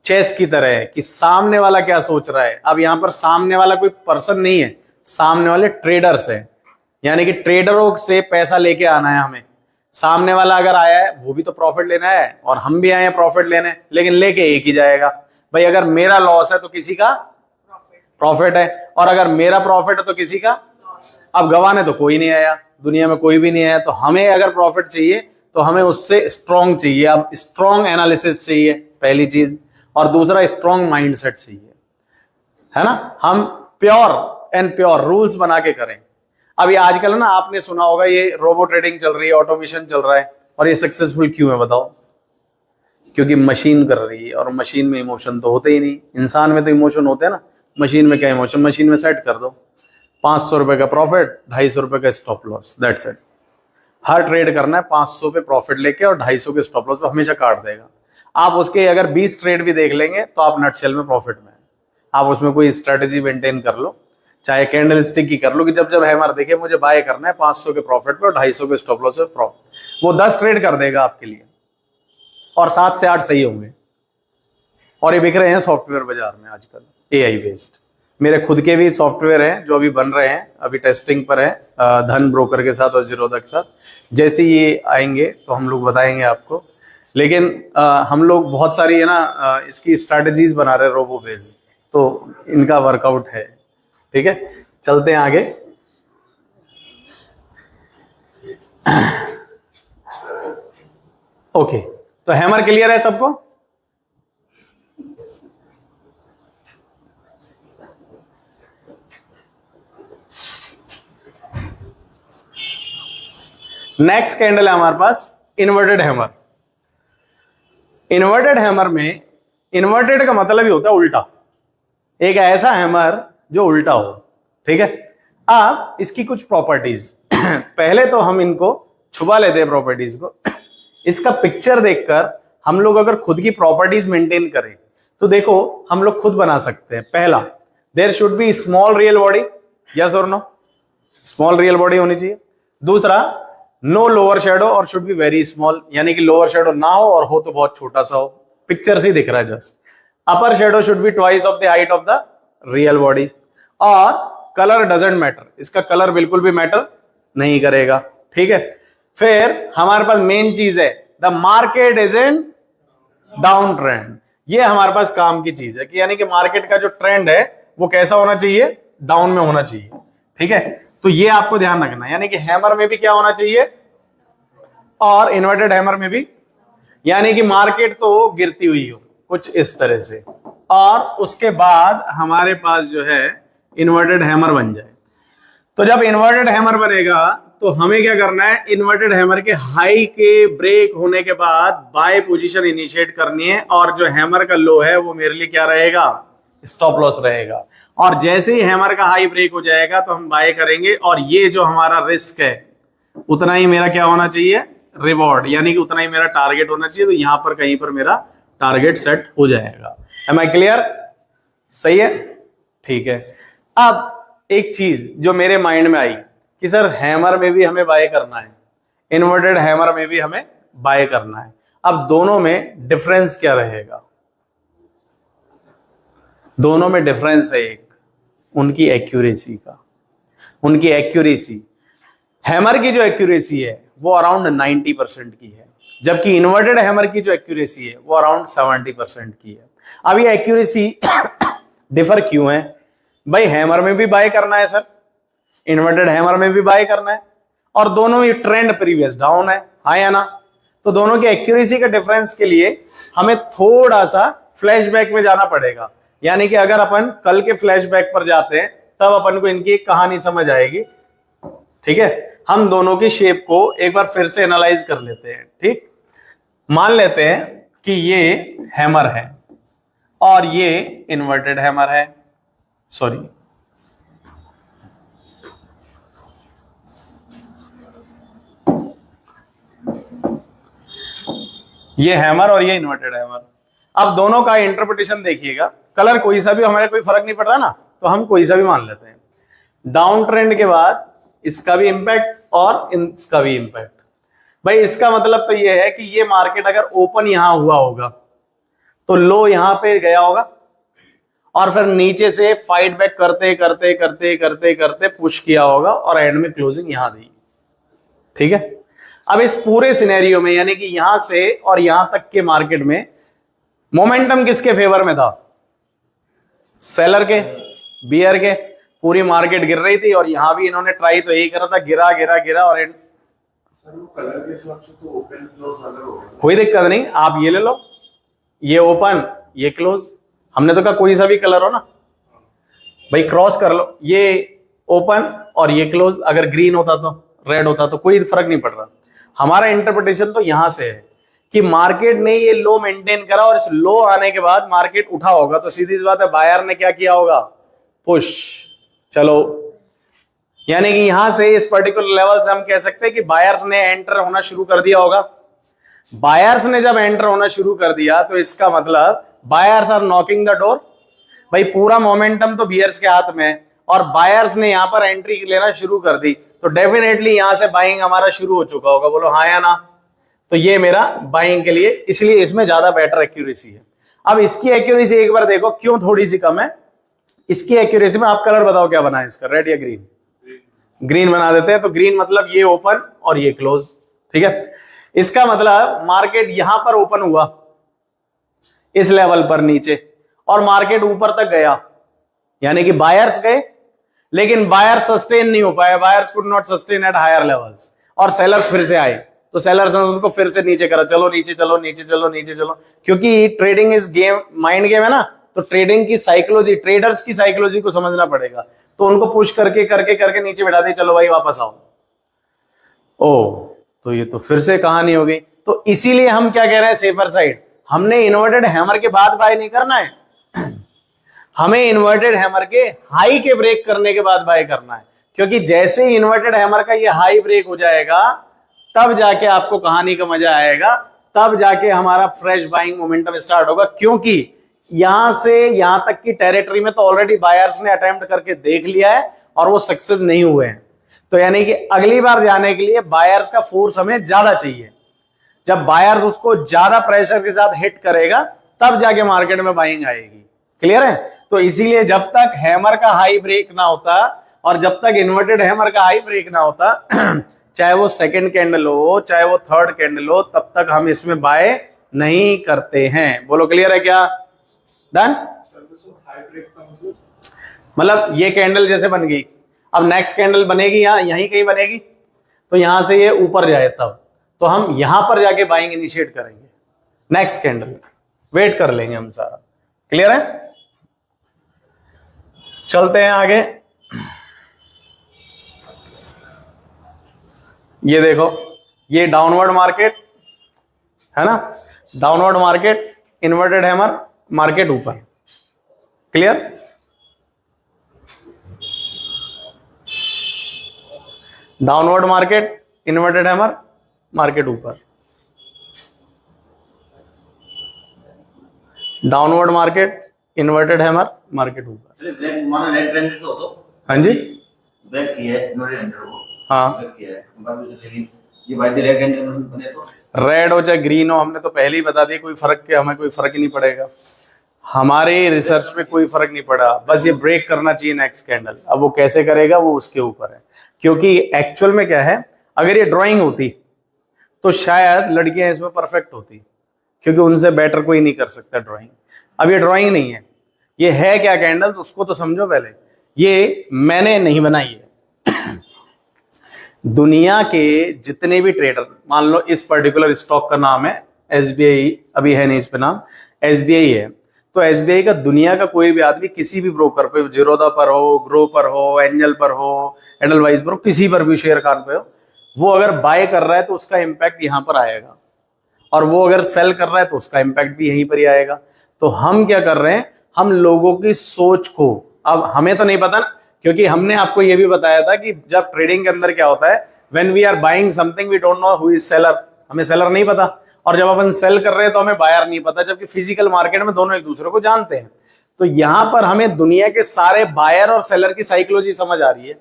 Speaker 1: चेस की तरह है कि सामने वाला क्या सोच रहा है। अब यहां पर सामने वाला कोई पर्सन नहीं है, सामने वाले ट्रेडर्स है, यानी कि ट्रेडरों से पैसा लेके आना है हमें। सामने वाला अगर आया है वो भी तो प्रॉफिट लेना है और हम भी आए हैं प्रॉफिट लेने, लेकिन लेके एक ही जाएगा भाई। अगर मेरा लॉस है तो किसी का प्रॉफिट है, और अगर मेरा प्रॉफिट है तो किसी का। अब गवाने तो कोई नहीं आया, दुनिया में कोई भी नहीं आया, तो हमें अगर प्रॉफिट चाहिए तो हमें उससे स्ट्रॉन्ग चाहिए। अब स्ट्रॉन्ग एनालिसिस चाहिए पहली चीज, और दूसरा स्ट्रॉन्ग माइंडसेट चाहिए, है ना। हम प्योर रूल्स बना के करें। अभी आजकल ना आपने सुना होगा ये रोबो ट्रेडिंग चल रही है, ऑटोमेशन चल रहा है, और ये सक्सेसफुल क्यों है बताओ? क्योंकि मशीन कर रही है, और मशीन में इमोशन तो होते ही नहीं। इंसान में तो इमोशन होते हैं ना, मशीन में क्या इमोशन? मशीन में सेट कर दो 500 रुपए का प्रॉफिट, 250 रुपए का stop loss, that's it. Her trade करना है 500 पे प्रॉफिट लेके और 250 के स्टॉप लॉस, तो हमेशा काट देगा। आप उसके अगर 20 ट्रेड भी देख लेंगे तो आप नटशेल में प्रॉफिट में। आप उसमें कोई स्ट्रेटेजी मेंटेन कर लो, चाहे कैंडल स्टिक की कर लो कि जब जब हैमर देखे मुझे बाय करना है 500 के प्रॉफिट पे और 250 के स्टॉप लॉस पे प्रॉफिट, वो 10 ट्रेड कर देगा आपके लिए, और 7 से 8 सही होंगे। और ये बिक रहे हैं सॉफ्टवेयर बाजार में आजकल, एआई बेस्ड। मेरे खुद के भी सॉफ्टवेयर हैं जो अभी बन रहे हैं, अभी टेस्टिंग पर है, धन ब्रोकर के साथ और जीरोधा के साथ। जैसे ये आएंगे तो हम लोग बताएंगे आपको। लेकिन हम लोग बहुत सारी है ना इसकी स्ट्रैटेजीज बना रहे हैं रोबो बेस्ड, तो इनका वर्कआउट है, ठीक है। चलते हैं आगे। ओके, तो हैमर क्लियर है सबको? नेक्स्ट कैंडल है हमारे पास इन्वर्टेड हैमर। इन्वर्टेड हैमर में, इन्वर्टेड का मतलब ही होता है उल्टा, एक ऐसा हैमर जो उल्टा हो, ठीक है। अब इसकी कुछ प्रॉपर्टीज पहले तो हम इनको छुपा लेते हैं प्रॉपर्टीज को। इसका पिक्चर देखकर हम लोग अगर खुद की प्रॉपर्टीज मेंटेन करें तो देखो हम लोग खुद बना सकते हैं। पहला, there should be small real body, yes और नो? स्मॉल रियल बॉडी होनी चाहिए। दूसरा, नो लोअर शेडो और शुड बी वेरी स्मॉल, यानी कि लोअर शेडो ना हो और हो तो बहुत छोटा सा हो, पिक्चर से ही दिख रहा है just. Upper shadow should be twice of the height of the real body, और कलर डजंट मैटर, इसका कलर बिल्कुल भी मैटर नहीं करेगा, ठीक है। फिर हमारे पास मेन चीज है, the market is in down trend. ये हमारे पास काम की चीज है कि यानी कि मार्केट का जो ट्रेंड है वो कैसा होना चाहिए? डाउन में होना चाहिए, ठीक है। तो ये आपको ध्यान रखना है, यानी कि हैमर में भी क्या होना चाहिए और इन्वर्टेड हैमर में भी, यानी कि मार्केट तो गिरती हुई हो कुछ इस तरह से, और उसके बाद हमारे पास जो है इन्वर्टेड हैमर बन जाए। तो जब इन्वर्टेड हैमर बनेगा तो हमें क्या करना है? इन्वर्टेड हैमर के हाई के ब्रेक होने के बाद बाय पोजीशन इनिशिएट करनी है, और जो हैमर का लो है वो मेरे लिए क्या रहेगा? स्टॉप लॉस रहेगा। और जैसे ही हैमर का हाई ब्रेक हो जाएगा तो हम बाय करेंगे, और ये जो हमारा रिस्क है उतना ही मेरा क्या होना चाहिए? रिवॉर्ड, यानी कि उतना ही मेरा टारगेट होना चाहिए। तो यहां पर कहीं पर मेरा टारगेट सेट हो जाएगा। Am I clear? सही है, ठीक है। अब एक चीज जो मेरे माइंड में आई कि सर हैमर में भी हमें बाय करना है, इन्वर्टेड हैमर में भी हमें बाय करना है, अब दोनों में डिफरेंस क्या रहेगा? दोनों में डिफरेंस है एक, उनकी एक्यूरेसी का। उनकी एक्यूरेसी, हैमर की जो एक्यूरेसी है वो अराउंड 90% की है, जबकि इन्वर्टेड हैमर की जो एक्यूरेसी है वो अराउंड 70% की है। अब ये एक्यूरेसी डिफर क्यों है? भाई हैमर में भी बाय करना है सर, इन्वर्टेड हैमर में भी बाय करना है, और दोनों ही ट्रेंड प्रीवियस डाउन है, हाँ या ना? तो दोनों की एक्यूरेसी के डिफरेंस के लिए हमें थोड़ा सा फ्लैशबैक में जाना पड़ेगा। यानी कि अगर अपन कल के फ्लैशबैक पर जाते हैं तब अपन को इनकी एक कहानी समझ आएगी, ठीक है। हम दोनों की शेप को एक बार फिर से एनालाइज कर लेते हैं, ठीक। मान लेते हैं कि ये हैमर है और ये इन्वर्टेड हैमर है, सॉरी ये हैमर और ये इन्वर्टेड हैमर। अब दोनों का इंटरप्रिटेशन देखिएगा, कलर कोई सा भी, हमारे कोई फर्क नहीं पड़ रहा ना, तो हम कोई सा भी मान लेते हैं। डाउन ट्रेंड के बाद इसका भी इंपैक्ट और इसका भी इंपैक्ट। भाई इसका मतलब तो ये है कि ये मार्केट अगर ओपन यहां हुआ होगा तो लो यहां पे गया होगा और फिर नीचे से फाइट बैक करते करते करते करते करते पुश किया होगा और एंड में क्लोजिंग यहां दी। ठीक है, अब इस पूरे सिनेरियो में यानी कि यहां से और यहां तक के मार्केट में मोमेंटम किसके फेवर में था? सेलर के, बियर के। पूरी मार्केट गिर रही थी और यहां भी इन्होंने ट्राई तो यही करा था, गिरा गिरा गिरा और एंड।
Speaker 2: सर वो कलर के हिसाब से तो ओपन क्लोज अलग होगा।
Speaker 1: कोई दिक्कत नहीं, आप ये ले लो, ये ओपन ये क्लोज। हमने तो कहा कोई सा भी कलर हो ना भाई, क्रॉस कर लो, ये ओपन और ये क्लोज। अगर ग्रीन होता तो रेड होता तो कोई फर्क नहीं पड़ रहा। हमारा इंटरप्रिटेशन तो यहां से है कि मार्केट ने ये लो मेंटेन करा और इस लो आने के बाद मार्केट उठा होगा तो सीधी सी बात है बायर ने क्या किया होगा? पुश। चलो, यानी कि यहां से इस पर्टिकुलर लेवल से हम कह सकते हैं कि बायर्स ने एंटर होना शुरू कर दिया होगा। बायर्स ने जब एंटर होना शुरू कर दिया तो इसका मतलब buyers are knocking the door. भाई पूरा मोमेंटम तो बियर्स के हाथ में है और बायर्स ने यहां पर एंट्री लेना शुरू कर दी तो डेफिनेटली यहां से बाइंग हमारा शुरू हो चुका होगा। बोलो हाँ या ना? तो ये मेरा बाइंग के लिए, इसलिए इसमें ज्यादा बेटर एक्यूरेसी है। अब इसकी एक्यूरेसी एक बार देखो क्यों थोड़ी सी कम है। इसकी एक्यूरेसी में आप कलर बताओ क्या बना है इसका, रेड या ग्रीन? ग्रीन बना देते हैं। तो ग्रीन मतलब ये ओपन और ये क्लोज। ठीक है, इसका मतलब मार्केट यहां पर ओपन हुआ इस लेवल पर नीचे और मार्केट ऊपर तक गया, यानी कि बायर्स गए लेकिन बायर्स सस्टेन नहीं हो पाए, buyers could not sustain at higher levels और सेलर्स फिर से आए तो सेलर्स ने उसको फिर से नीचे करा, चलो नीचे चलो नीचे चलो नीचे चलो। क्योंकि trading is game, mind game है ना, तो ट्रेडिंग की साइकोलॉजी, ट्रेडर्स की साइकोलॉजी को समझना पड़ेगा। तो उनको पुश करके करके करके नीचे बिठा दे, चलो भाई वापस आओ। ओ तो ये तो फिर से कहानी हो गई। तो इसीलिए हम क्या कह रहे हैं, सेफर साइड। हमने इन्वर्टेड हैमर के बाद बाय नहीं करना है, हमें इन्वर्टेड हैमर के हाई के ब्रेक करने के बाद बाय करना है। क्योंकि जैसे ही इन्वर्टेड हैमर का ये हाई ब्रेक हो जाएगा तब जाके आपको कहानी का मजा आएगा, तब जाके हमारा फ्रेश बाइंग मोमेंटम स्टार्ट होगा। क्योंकि यहां से यहां तक की टेरिटरी में तो ऑलरेडी बायर्स ने अटेम्प्ट करके देख लिया है और वो सक्सेस नहीं हुए हैं। तो यानी कि अगली बार जाने के लिए बायर्स का फोर्स हमें ज्यादा चाहिए। जब बायर्स उसको ज्यादा प्रेशर के साथ हिट करेगा तब जाके मार्केट में बाइंग आएगी। क्लियर है? तो इसीलिए जब तक हैमर का हाई ब्रेक ना होता और जब तक इन्वर्टेड हैमर का हाई ब्रेक ना होता चाहे वो सेकंड कैंडल हो चाहे वो थर्ड कैंडल हो, तब तक हम इसमें बाय नहीं करते हैं। बोलो क्लियर है क्या? डन? मतलब ये कैंडल जैसे बन गई, अब नेक्स्ट कैंडल बनेगी यहीं कहीं बनेगी, तो यहां से ये ऊपर जाए तब तो हम यहां पर जाके बाइंग इनिशिएट करेंगे। नेक्स्ट कैंडल वेट कर लेंगे हम सारा। क्लियर है? चलते हैं आगे। ये देखो, ये डाउनवर्ड मार्केट है ना, downward market, inverted hammer, market ऊपर। Clear? Downward market, inverted hammer, market ऊपर। Downward market, inverted hammer, market ऊपर। हाँ जी,
Speaker 2: बैक किया है इन्वर्टेड हैमर को,
Speaker 1: हाँ
Speaker 2: बैक किया है बाबू से, लेकिन ये भाई से रेड कैंडल बने तो
Speaker 1: रेड हो चाहे ग्रीन हो, हमने तो पहले ही बता दिया कोई फर्क क्या, हमें कोई फर्क ही नहीं पड़ेगा। हमारे रिसर्च में कोई फर्क नहीं पड़ा, बस ये ब्रेक करना चाहिए नेक्स्ट कैंडल। अब वो कैसे करेगा वो उसके ऊपर है। क्योंकि एक्चुअल में क्या है, अगर ये ड्राइंग होती तो शायद लड़कियां इसमें परफेक्ट होती, क्योंकि उनसे बेटर कोई नहीं कर सकता ड्राइंग। अब ये ड्राइंग नहीं है, ये है क्या कैंडल्स, उसको तो समझो पहले। ये मैंने नहीं बनाई है, दुनिया के जितने भी ट्रेडर, मान लो इस पर्टिकुलर स्टॉक का नाम है SBI, अभी है नहीं इस पे नाम, SBI है, तो SBI का दुनिया का कोई भी आदमी किसी भी ब्रोकर पे, जीरोधा पर हो, ग्रो पर हो, एंजल पर हो, एडलवाइज पर हो, किसी पर भी शेयर खान पे हो, वो अगर बाय कर रहा है तो उसका इंपैक्ट यहां पर आएगा। और वो अगर सेल कर रहा है तो उसका इंपैक्ट भी यहीं पर ही आएगा। तो हम क्या कर रहे हैं, हम लोगों की सोच को, अब हमें तो नहीं पता ना, क्योंकि हमने आपको ये भी बताया था कि जब ट्रेडिंग के अंदर क्या होता है, when we are buying something we don't know who is seller, हमें सेलर नहीं पता, और जब अपन सेल कर रहे हैं तो हमें बायर नहीं पता, जबकि फिजिकल मार्केट में दोनों एक दूसरे को जानते हैं। तो यहां पर हमें दुनिया के सारे बायर और सेलर की साइकोलॉजी समझ आ रही है।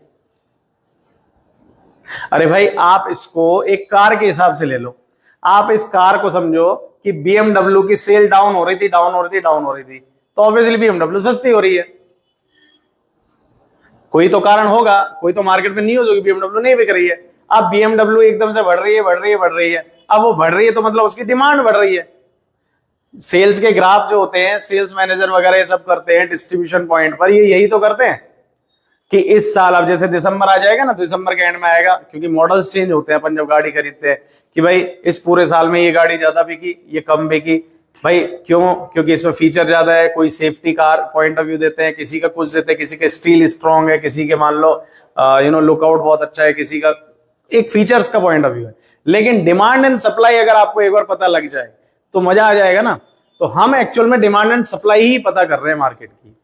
Speaker 1: अरे भाई आप इसको एक कार के हिसाब से ले लो, आप इस कार को समझो कि BMW की सेल डाउन हो रही थी, डाउन हो रही थी, डाउन हो रही थी, तो ऑब्वियसली BMW सस्ती हो रही है। कोई तो कारण होगा, कोई तो मार्केट में नहीं हो जो कि BMW नहीं बिक रही है। अब BMW एकदम से बढ़ रही है, बढ़ रही है, बढ़ रही है, अब वो बढ़ रही है तो मतलब उसकी डिमांड बढ़ रही है। सेल्स के ग्राफ जो होते हैं, सेल्स मैनेजर वगैरह ये सब करते हैं डिस्ट्रीब्यूशन पॉइंट पर, ये यही तो करते हैं कि इस साल, अब जैसे दिसंबर आ जाएगा ना, दिसंबर के एंड में आएगा, क्योंकि मॉडल्स चेंज होते हैं अपन जब गाड़ी खरीदते हैं, कि भाई इस पूरे साल में ये गाड़ी ज्यादा बिकी, ये कम बिकी, भाई क्यों, क्योंकि इसमें फीचर ज्यादा है, कोई safety car point of view देते हैं, किसी का कुछ देते हैं, किसी का स्टील स्ट्रांग है, किसी के मान लो लुकआउट बहुत अच्छा है, किसी का एक फीचर्स का पॉइंट ऑफ व्यू है। लेकिन डिमांड एंड सप्लाई अगर आपको एक बार पता लग जाए तो मजा आ जाएगा ना। तो हम एक्चुअल में डिमांड एंड सप्लाई ही पता कर रहे हैं मार्केट की।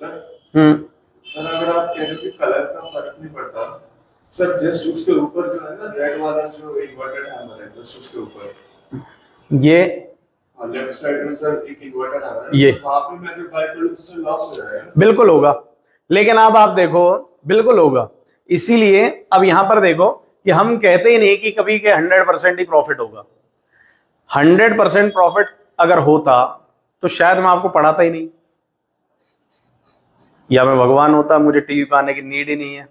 Speaker 2: सर अगर आप कह रहे हो कि कलर का फर्क नहीं पड़ता, सर जस्ट उसके ऊपर जो है ना रेड वाला जो इन्वर्टेड हैमर है, जस्ट उसके ऊपर
Speaker 1: ये
Speaker 2: लेफ्ट साइड में सर एक इन्वर्टेड हैमर है,
Speaker 1: ये
Speaker 2: वहां पे मैं अगर बाय करूं तो सर लॉस हो जाएगा।
Speaker 1: बिल्कुल होगा, लेकिन अब आप देखो बिल्कुल होगा। इसीलिए अब यहां पर देखो कि हम कहते ही नहीं कि कभी के 100% ही प्रॉफिट होगा। 100% प्रॉफिट अगर होता तो शायद मैं आपको पढ़ाता ही नहीं, या मैं भगवान होता, मुझे टीवी पे आने की नीड ही नहीं है,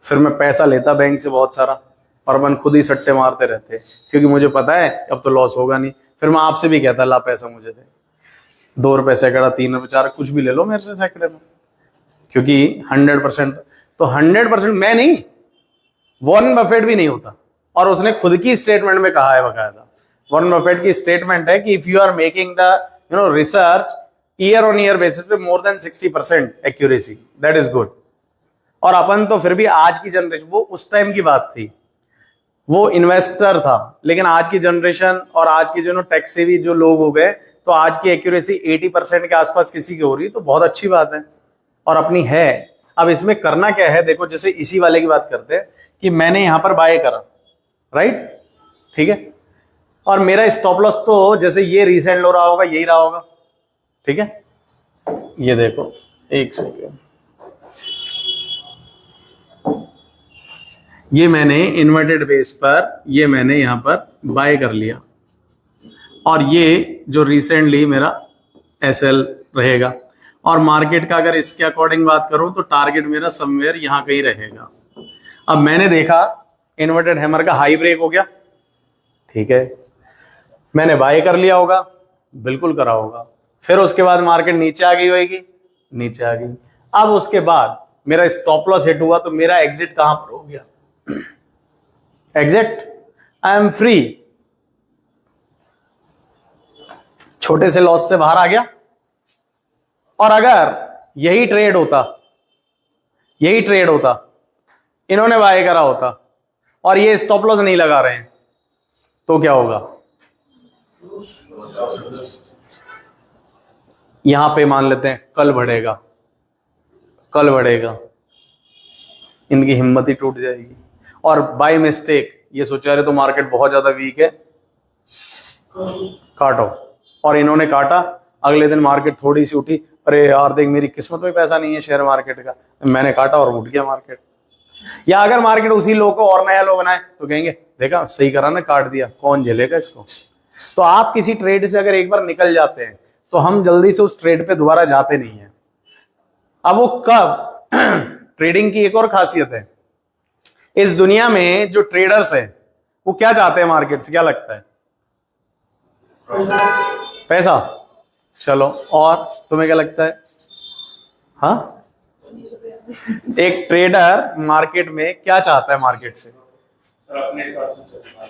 Speaker 1: फिर मैं पैसा लेता बैंक से बहुत सारा और अपन खुद ही सट्टे मारते रहते, क्योंकि मुझे पता है अब तो लॉस होगा नहीं। फिर मैं आपसे भी कहता ला पैसा मुझे दे, 2 रुपए सैकड़ा, 3 रुपए, 4, कुछ भी ले लो मेरे से सैकड़े में, क्योंकि 100%, तो 100% मैं नहीं, वॉरेन बफेट भी नहीं होता। और उसने खुद की स्टेटमेंट में कहा है बकायदा, वॉरेन बफेट की स्टेटमेंट है कि if you are making the research year on year basis पे more than 60% accuracy, that is good. और अपन तो फिर भी आज की जनरेशन, वो उस टाइम की बात थी, वो इन्वेस्टर था, लेकिन आज की जनरेशन और आज की जो टैक्स सेवी जो लोग हो गए, तो आज की एक्यूरेसी 80% के आसपास किसी की हो रही, तो बहुत अच्छी बात है और अपनी है। अब इसमें करना क्या है, देखो जैसे इसी वाले की बात करते हैं कि मैंने यहां पर बाय करा, राइट, ठीक है, और मेरा स्टॉप लॉस तो जैसे ये रिसेंट लो रहा होगा, यही रहा होगा, ठीक है। ये देखो एक सेकेंड, ये मैंने इन्वर्टेड बेस पर, ये मैंने यहां पर बाय कर लिया, और ये जो रिसेंटली मेरा एसएल रहेगा, और मार्केट का अगर इसके अकॉर्डिंग बात करूं तो टारगेट मेरा समवेयर यहां कहीं रहेगा। अब मैंने देखा इन्वर्टेड हैमर का हाई ब्रेक हो गया, ठीक है, मैंने बाय कर लिया होगा, बिल्कुल करा होगा, फिर उसके बाद मार्केट नीचे आ गई होगी, नीचे आ गई, अब उसके बाद मेरा स्टॉप लॉस हिट हुआ, तो मेरा एग्जिट कहां पर हो गया, एग्जिट, आई एम फ्री, छोटे से लॉस से बाहर आ गया। और अगर यही ट्रेड होता, इन्होंने बाय करा होता और ये स्टॉप लॉस नहीं लगा रहे हैं, तो क्या होगा, यहां पे मान लेते हैं कल बढ़ेगा, इनकी हिम्मत ही टूट जाएगी, और बाय मिस्टेक ये सोचा रहे तो मार्केट बहुत ज्यादा वीक है, काटो, और इन्होंने काटा, अगले दिन मार्केट थोड़ी सी उठी, अरे यार देख मेरी किस्मत में पैसा नहीं है शेयर मार्केट का, मैंने काटा और उठ गया मार्केट। या अगर मार्केट उसी लो को और नया लो बनाए तो कहेंगे देखा सही करा ना, काट दिया, कौन झेलेगा इसको। तो आप किसी ट्रेड से अगर एक बार निकल जाते हैं तो हम जल्दी से उस ट्रेड पे दोबारा जाते नहीं है। अब वो कब ट्रेडिंग की एक और खासियत है, इस दुनिया में जो ट्रेडर्स है वो क्या चाहते हैं मार्केट से, क्या लगता है, पैसा, चलो, और तुम्हें क्या लगता है, हाँ, एक ट्रेडर मार्केट में क्या चाहता है मार्केट से,
Speaker 2: अपने हिसाब से चलना,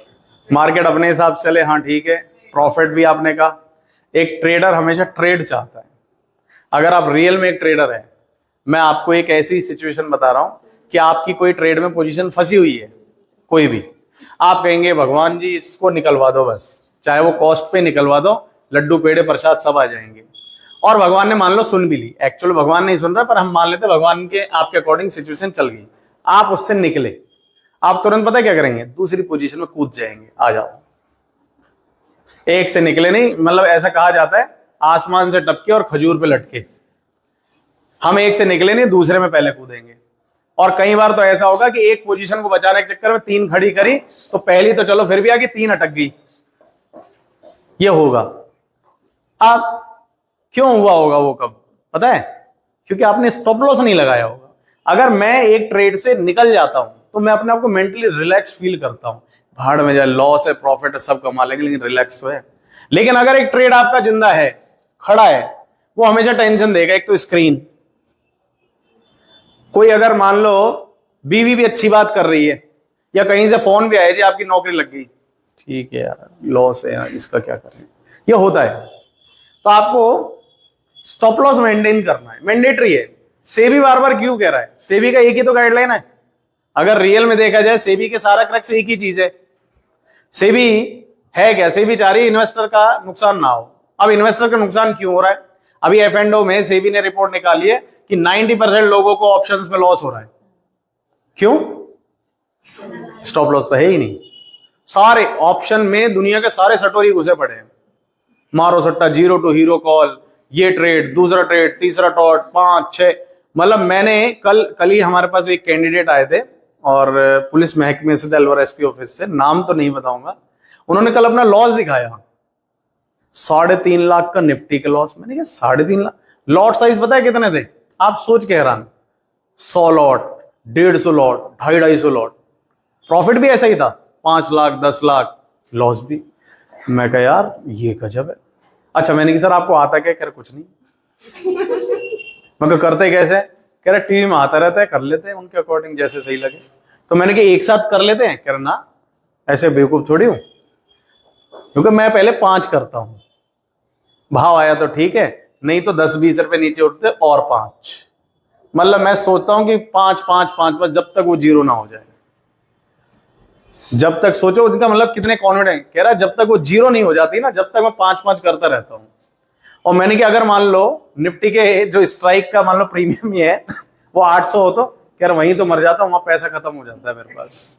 Speaker 1: मार्केट अपने हिसाब से चले, हाँ ठीक है, प्रॉफिट भी आपने कहा। एक ट्रेडर हमेशा ट्रेड चाहता है। अगर आप रियल में एक ट्रेडर है, मैं आपको एक ऐसी सिचुएशन बता रहा हूं कि आपकी कोई ट्रेड में पोजीशन फंसी हुई है, कोई भी, आप कहेंगे भगवान जी इसको निकलवा दो बस, चाहे वो कॉस्ट पे निकलवा दो, लड्डू पेड़े प्रसाद सब आ जाएंगे। और भगवान ने मान लो सुन भी ली, एक्चुअली भगवान नहीं सुन रहा पर हम मान लेते भगवान के आपके अकॉर्डिंग सिचुएशन चल गई, आप उससे निकले, आप तुरंत पता क्या करेंगे, दूसरी पोजीशन में कूद जाएंगे, आ जाओ। एक से निकले नहीं, मतलब ऐसा कहा जाता है आसमान से टपके और खजूर पे लटके, हम एक से निकले नहीं दूसरे में पहले कूदेंगे। और कई बार तो ऐसा होगा कि एक पोजीशन को बचाने के चक्कर में 3 खड़ी करी तो पहली तो चलो फिर भी आगे 3 अटक गई, ये होगा। अब क्यों हुआ होगा वो, कब पता है, क्योंकि आपने स्टॉप लॉस नहीं लगाया होगा। अगर मैं एक ट्रेड से निकल जाता हूं तो मैं अपने आप को मेंटली रिलैक्स फील करता हूं, भाड़ में जाए, लॉस है प्रॉफिट है सब कमा लेंगे लेकिन रिलैक्स तो है। लेकिन अगर एक ट्रेड आपका जिंदा है, खड़ा है, वो हमेशा टेंशन देगा। एक तो स्क्रीन, कोई अगर मान लो बीवी भी अच्छी बात कर रही है या कहीं से फोन भी आया जी आपकी नौकरी लग गई, ठीक है यार लॉस है यार, इसका क्या करें, ये होता है। तो आपको स्टॉप लॉस मेंटेन करना है, मैंडेटरी है। सेबी बार बार क्यों कह रहा है, सेबी का एक ही तो गाइडलाइन है। अगर रियल में देखा जाए सेबी के सारा क्रक्स एक ही चीज है। सेबी है क्या, सेबी चाह रही है इन्वेस्टर का नुकसान ना हो। अब इन्वेस्टर का नुकसान क्यों हो रहा है, अभी F&O में सेबी ने रिपोर्ट निकाली है कि 90% लोगों को ऑप्शंस में लॉस हो रहा है। क्यों, स्टॉप लॉस तो है ही नहीं। सारे ऑप्शन में दुनिया के सारे सटोरी घुसे पड़े हैं, मारो सट्टा, 0 टू हीरो कॉल, ये ट्रेड, दूसरा ट्रेड, तीसरा टॉट, 5 6। मतलब मैंने कल ही हमारे पास एक कैंडिडेट आए थे और पुलिस महकमे से, अलवर SP ऑफिस से, नाम तो नहीं बताऊंगा, उन्होंने कल अपना लॉस दिखाया 3.5 लाख का निफ्टी का लॉस। मैंने कहा 3.5 लाख, लॉट साइज पता है कितने थे, आप सोच के हैरान, 100 लॉट, 150 लॉट, 250 लॉट, प्रॉफिट भी ऐसा ही था, 5 लाख 10 लाख, लॉस भी। मैं कहा यार ये गजब है। अच्छा मैंने कहा सर आपको आता क्या, कह रहे कुछ नहीं। मैं कहा करते कैसे, कह रहे टीवी में आता रहता है, कर लेते हैं उनके अकॉर्डिंग जैसे सही लगे। तो मैंने कहा एक साथ कर लेते हैं, कह रहे ना ऐसे बेवकूफ थोड़ी हूं, क्योंकि मैं पहले 5 करता हूं, भाव आया तो ठीक है, नहीं तो 10-20 रुपए नीचे उठते और 5। मतलब मैं सोचता हूं कि 5 5 5 5 जब तक वो 0 ना हो जाए, जब तक सोचो उसका मतलब कितने कॉन्फिडेंट, कह रहा है जब तक वो 0 नहीं हो जाती ना, जब तक मैं 5 5 करता रहता हूं। और मैंने कि अगर मान लो निफ्टी के जो स्ट्राइक का मान लो प्रीमियम ही है वो 800 हो, तो कह रहा वहीं तो मर जाता हूं, वहां पैसा खत्म हो जाता है मेरे पास।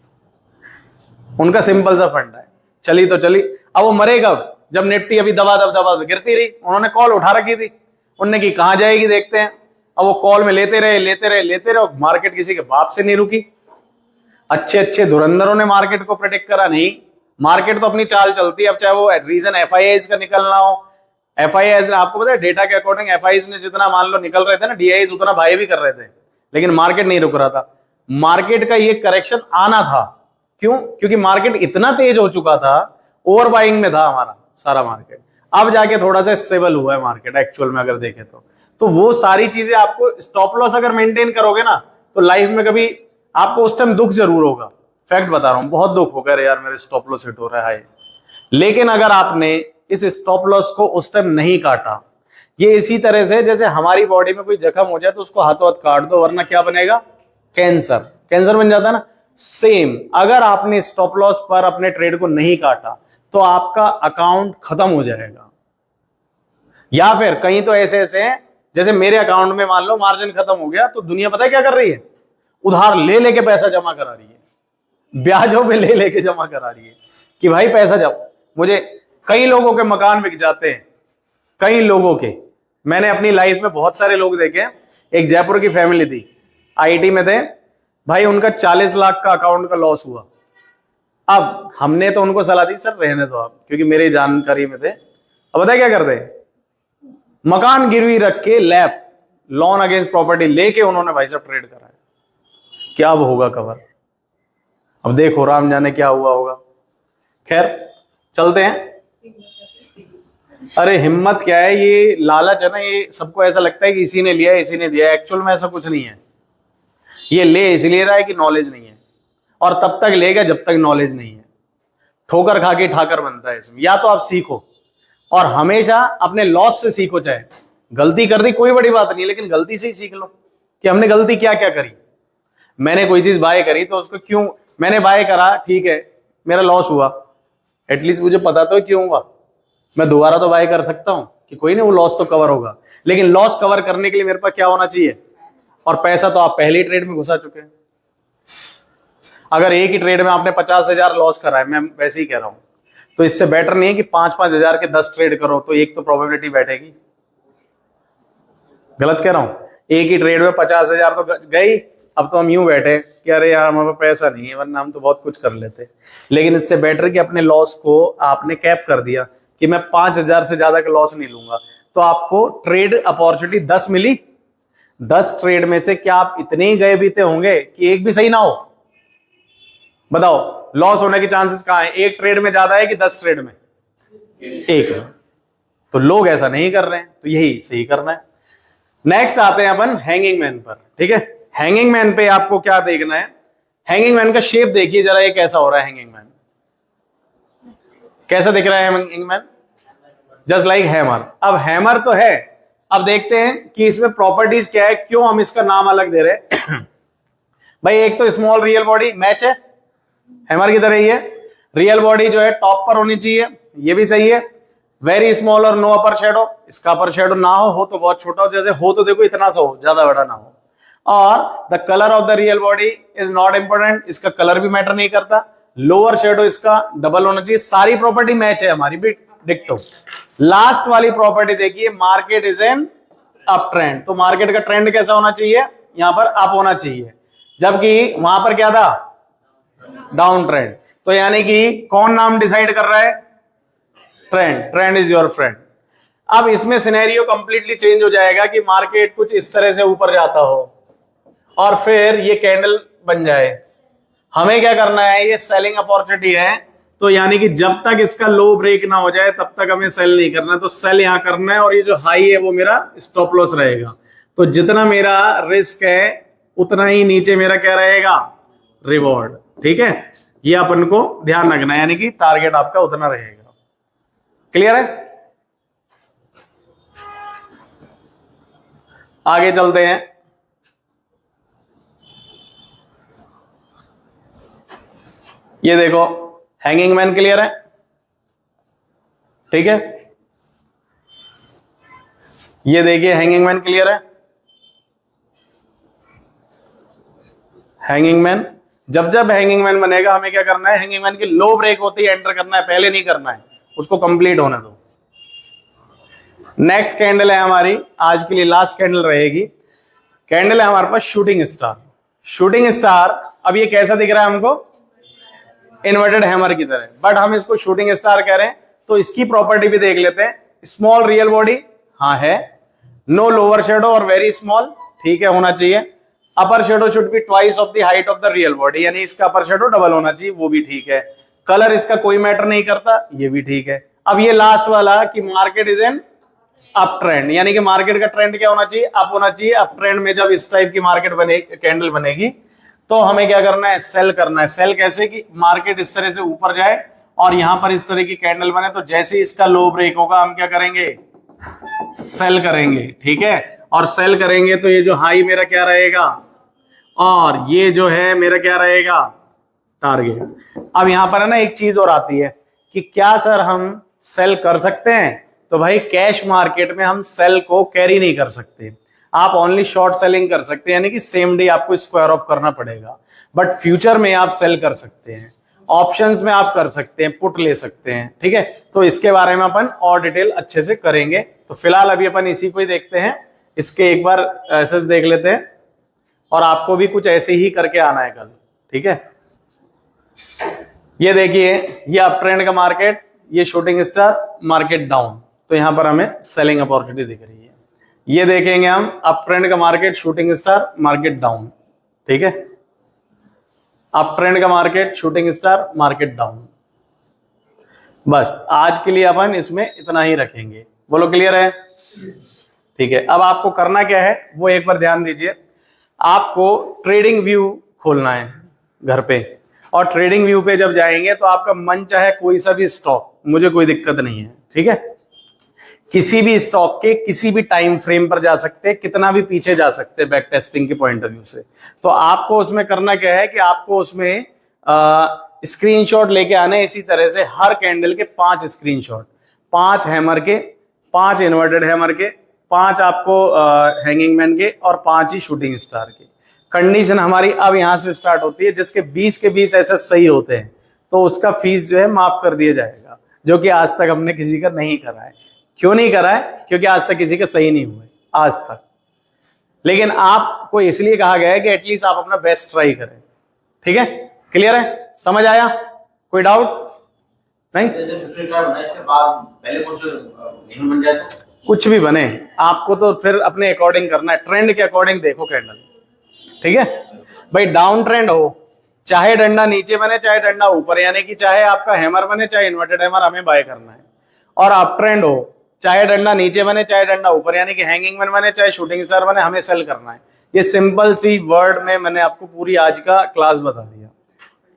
Speaker 1: उनका सिंपल सा फंड है, चली तो चली। अब वो मरेगा जब निफ्टी अभी दबा गिरती रही, उन्होंने कॉल उठा रखी थी, उनने की कहां जाएगी देखते हैं। अब वो कॉल में लेते रहे, मार्केट किसी के बाप से नहीं रुकी। अच्छे अच्छे धुरंधरों ने मार्केट को प्रोटेक्ट करा नहीं, मार्केट तो अपनी चाल चलती है। अब चाहे वो रीजन FIIs का निकलना हो, FIIs ने आपको पता है डेटा के अकॉर्डिंग FIIs ने जितना मान लो निकल रहे थे ना, DIs उतना बाय भी कर रहे थे, लेकिन मार्केट नहीं रुक रहा था। मार्केट का ये करेक्शन आना था, क्यों, क्योंकि मार्केट इतना तेज हो चुका था, ओवर बाइंग में था हमारा सारा मार्केट। अब जाके थोड़ा सा स्टेबल हुआ है मार्केट एक्चुअल में अगर देखें तो वो सारी चीजें आपको, स्टॉप लॉस अगर मेंटेन करोगे ना तो लाइफ में कभी आपको उस टाइम दुख जरूर होगा, फैक्ट बता रहा हूं, बहुत दुख होगा यार मेरे स्टॉप लॉस हिट हो रहा है। लेकिन अगर आपने इस स्टॉप लॉस को उस टाइम नहीं काटा, ये इसी तरह से जैसे हमारी बॉडी में कोई जख्म हो जाए तो उसको हाथों हाथ काट दो, वरना क्या बनेगा, कैंसर बन जाता है ना। सेम अगर आपने स्टॉप लॉस पर अपने ट्रेड को नहीं काटा तो आपका अकाउंट खत्म हो जाएगा। या फिर कहीं तो ऐसे ऐसे हैं, जैसे मेरे अकाउंट में मान लो मार्जिन खत्म हो गया तो दुनिया पता है क्या कर रही है, उधार ले लेके पैसा जमा करा रही है, ब्याजों पे ले लेके जमा करा रही है कि भाई पैसा जाओ। मुझे कई लोगों के मकान बिक जाते हैं, कई लोगों के, मैंने अपनी लाइफ में बहुत सारे लोग देखे। एक जयपुर की फैमिली थी, IT में थे भाई, उनका 40 लाख का अकाउंट का लॉस हुआ। अब हमने तो उनको सलाह दी सर रहने दो आप, क्योंकि मेरे जानकारी में थे। अब बताए क्या करते, मकान गिरवी रख के लैप लोन अगेंस्ट प्रॉपर्टी लेके उन्होंने भाई साहब ट्रेड कराया। क्या अब होगा कवर, अब देखो राम जाने क्या हुआ होगा। खैर चलते हैं। अरे हिम्मत क्या है, ये लालच है ना, ये सबको ऐसा लगता है कि इसी ने लिया इसी ने दिया, एक्चुअल में ऐसा कुछ नहीं है। ये ले इसलिए रहा है कि नॉलेज नहीं है, और तब तक लेगा जब तक नॉलेज नहीं है। ठोकर खा के ठाकर बनता है इसमें। या तो आप सीखो और हमेशा अपने लॉस से सीखो, चाहे गलती कर दी कोई बड़ी बात नहीं, लेकिन गलती से ही सीख लो कि हमने गलती क्या क्या करी। मैंने कोई चीज बाय करी तो उसको क्यों मैंने बाय करा, ठीक है, मेरा लॉस हुआ, एटलीस्ट मुझे पता तो है क्यों हुआ, मैं दोबारा तो बाय कर सकता हूं कि कोई नहीं वो लॉस तो कवर होगा। लेकिन लॉस कवर करने के लिए मेरे पास क्या होना चाहिए, और पैसा तो आप पहली ट्रेड में घुसा चुके हैं। अगर एक ही ट्रेड में आपने 50,000 लॉस करा है, मैं वैसे ही कह रहा हूं, तो इससे बेटर नहीं है कि 5-5 हजार के 10 ट्रेड करो, तो एक तो प्रोबेबिलिटी बैठेगी। गलत कह रहा हूं, एक ही ट्रेड में 50,000 तो गई, अब तो हम यूं बैठे कि अरे यार हमारे पास पैसा नहीं है, वरना हम तो बहुत कुछ कर लेते। लेकिन इससे बेटर कि अपने लॉस को आपने कैप कर दिया कि मैं 5,000 से ज्यादा का लॉस नहीं लूंगा, तो आपको ट्रेड अपॉर्चुनिटी 10 मिली, 10 ट्रेड में से क्या आप इतने ही गए बीते होंगे कि एक भी सही ना हो? बताओ, लॉस होने के चांसेस कहां है? एक ट्रेड में ज्यादा है कि 10 ट्रेड में? एक में। तो लोग ऐसा नहीं कर रहे हैं, तो यही सही करना है। नेक्स्ट आते हैं अपन हैंगिंग मैन पर। ठीक है, हैंगिंग मैन पे आपको क्या देखना है, हैंगिंग मैन का शेप देखिए जरा, ये कैसा हो रहा है हैंगिंग मैन, कैसा दिख रहा है hanging man? Just like hammer. अब हैमर तो है, अब देखते हैं कि इसमें प्रॉपर्टीज क्या है, क्यों हम इसका नाम अलग दे रहे हैं। भाई एक तो स्मॉल रियल बॉडी मैच है, हैमर की तरह ही है। रियल बॉडी जो है टॉप पर होनी चाहिए, ये भी सही है। वेरी स्मॉल और नो अपर शेडो, इसका अपर शेडो ना हो तो बहुत छोटा हो, जैसे हो तो देखो इतना सा हो, ज्यादा बड़ा ना हो। और the colour of the real body is not important, इसका कलर भी मैटर नहीं करता। लोअर शेडो इसका डबल होना चाहिए। सारी प्रॉपर्टी मैच है हमारी भी डिक्टो। लास्ट वाली प्रॉपर्टी देखिए, market is an up trend, तो मार्केट का ट्रेंड कैसा होना चाहिए, यहां पर अप होना चाहिए, जबकि वहां पर क्या था, डाउन ट्रेंड। तो यानी कि कौन नाम डिसाइड कर रहा है, trend, trend is your friend. अब इसमें सिनेरियो कंप्लीटली चेंज हो जाएगा कि मार्केट कुछ इस तरह से ऊपर जाता हो और फिर ये कैंडल बन जाए। हमें क्या करना है, ये सेलिंग अपॉर्चुनिटी है, तो यानी कि जब तक इसका लो ब्रेक ना हो जाए तब तक हमें सेल नहीं करना, तो सेल यहां करना है, और ये जो हाई है वो मेरा स्टॉप लॉस रहेगा। तो जितना मेरा रिस्क है उतना ही नीचे मेरा क्या रहेगा, रिवॉर्ड। ठीक है, ये अपन को ध्यान रखना है, यानी कि टारगेट आपका उतना रहेगा। क्लियर है? आगे चलते हैं। ये देखो हैंगिंग मैन, क्लियर है? ठीक है, ये देखिए हैंगिंग मैन, क्लियर है? हैंगिंग मैन, जब जब हैंगिंग मैन बनेगा हमें क्या करना है, हैंगिंग मैन की लो ब्रेक होती है एंटर करना है, पहले नहीं करना है, उसको कंप्लीट होने दो। नेक्स्ट कैंडल है हमारी, आज के लिए लास्ट कैंडल रहेगी। कैंडल है हमारे पास शूटिंग स्टार। शूटिंग स्टार, अब ये कैसा दिख रहा है हमको, इन्वर्टेड हैमर की तरह, बट हम इसको शूटिंग स्टार कह रहे हैं, तो इसकी प्रॉपर्टी भी देख लेते हैं। स्मॉल रियल बॉडी, हाँ है। नो लोअर शेडो और वेरी स्मॉल, ठीक है, होना चाहिए। Upper shadow should be twice of the height of the real body, यानी इसका अपर शेडो डबल होना चाहिए, वो भी ठीक है। कलर इसका कोई मैटर नहीं करता, ये भी ठीक है। अब ये लास्ट वाला कि market is an up trend, यानी कि मार्केट का ट्रेंड क्या होना चाहिए, अप होना चाहिए। अप ट्रेंड में जब इस टाइप की मार्केट बनेगी, कैंडल बनेगी, तो हमें क्या करना है, सेल करना है। सेल कैसे, कि मार्केट इस तरह से ऊपर जाए और यहां पर इस तरह की कैंडल बने, तो जैसे इसका लो ब्रेक होगा हम क्या करेंगे, सेल करेंगे। ठीक है, और सेल करेंगे तो ये जो हाई मेरा क्या रहेगा, और ये जो है मेरा क्या रहेगा, टारगेट। अब यहां पर है ना एक चीज और आती है कि क्या सर हम सेल कर सकते हैं, तो भाई कैश मार्केट में हम सेल को कैरी नहीं कर सकते, आप ओनली शॉर्ट सेलिंग कर सकते हैं, यानी कि सेम डे आपको स्क्वायर ऑफ करना पड़ेगा। बट फ्यूचर में आप सेल कर सकते हैं, ऑप्शंस में आप कर सकते हैं, पुट ले सकते हैं। ठीक है, तो इसके बारे में अपन और डिटेल अच्छे से करेंगे। तो फिलहाल अभी अपन इसी को ही देखते हैं, इसके एक बार एसेस देख लेते हैं, और आपको भी कुछ ऐसे ही करके आना है कल। ठीक है, ये देखिए, ये अप ट्रेंड का मार्केट, ये शूटिंग स्टार, मार्केट डाउन, तो यहां पर हमें सेलिंग अपॉर्चुनिटी दिख रही है। ये देखेंगे हम अप ट्रेंड का market, shooting star, market down. ठीक है, अप ट्रेंड का market, shooting star, market down. बस आज के लिए अपन इसमें इतना ही रखेंगे। बोलो क्लियर है? ठीक है, अब आपको करना क्या है वो एक बार ध्यान दीजिए। आपको ट्रेडिंग व्यू खोलना है घर पे, और ट्रेडिंग व्यू पे जब जाएंगे तो आपका मन चाहे कोई सा भी स्टॉक, मुझे कोई दिक्कत नहीं है। ठीक है, किसी भी स्टॉक के किसी भी टाइम फ्रेम पर जा सकते हैं, कितना भी पीछे जा सकते हैं बैक टेस्टिंग के पॉइंट ऑफ व्यू से। तो आपको उसमें करना क्या है कि आपको उसमें स्क्रीनशॉट लेके आने इसी तरह से हर कैंडल के 5 स्क्रीनशॉट, 5 हैमर के, 5 इन्वर्टेड हैमर के, 5 आपको हैंगिंग मैन के और 5 ही शूटिंग स्टार के। कंडीशन हमारी अब यहां से स्टार्ट होती है, जिसके 20 के 20 ऐसे सही होते हैं तो उसका फीस जो है माफ कर दिया जाएगा, जो कि आज तक हमने किसी का नहीं करा है। क्यों नहीं करा है? क्योंकि आज तक किसी के सही नहीं हुए आज तक। लेकिन आपको इसलिए कहा गया है कि एटलीस्ट आप अपना बेस्ट ट्राई करें। ठीक है, क्लियर है, समझ आया? कोई डाउट नहीं?
Speaker 3: इसके बाद पहले कुछ नहीं बन जाए तो
Speaker 1: कुछ भी बने, आपको तो फिर अपने अकॉर्डिंग करना है, ट्रेंड के अकॉर्डिंग देखो कैंडल। ठीक है भाई, डाउन ट्रेंड हो, चाहे डंडा नीचे बने चाहे डंडा ऊपर, यानी कि चाहे आपका हैमर बने चाहे इन्वर्टेड हैमर, हमें बाय करना है। और अप ट्रेंड हो, चाहे डंडा नीचे बने चाहे डंडा ऊपर, यानी कि हैंगिंग मैन बने चाहे शूटिंग स्टार बने, हमें सेल करना है। ये सिंपल सी वर्ड में मैंने आपको पूरी आज का क्लास बता दिया।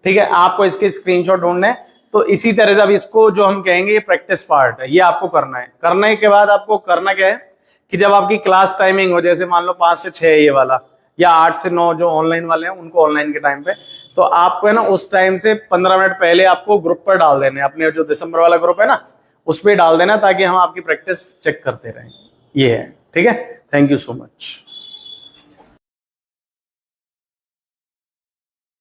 Speaker 1: ठीक है, आपको इसके स्क्रीनशॉट ढूंढने, तो इसी तरह से अब इसको जो हम कहेंगे ये प्रैक्टिस पार्ट है, ये आपको करना है। करने के बाद आपको करना क्या है कि जब आपकी क्लास टाइमिंग हो, जैसे मान लो 5 से 6 ये वाला, या 8 से 9 जो ऑनलाइन वाले हैं उनको ऑनलाइन के टाइम पे, तो आपको है ना उस टाइम से 15 मिनट पहले आपको ग्रुप पर डाल देने, अपने जो दिसंबर वाला ग्रुप है ना उस पर डाल देना, ताकि हम आपकी प्रैक्टिस चेक करते रहें। ये है, ठीक है। Thank you so much.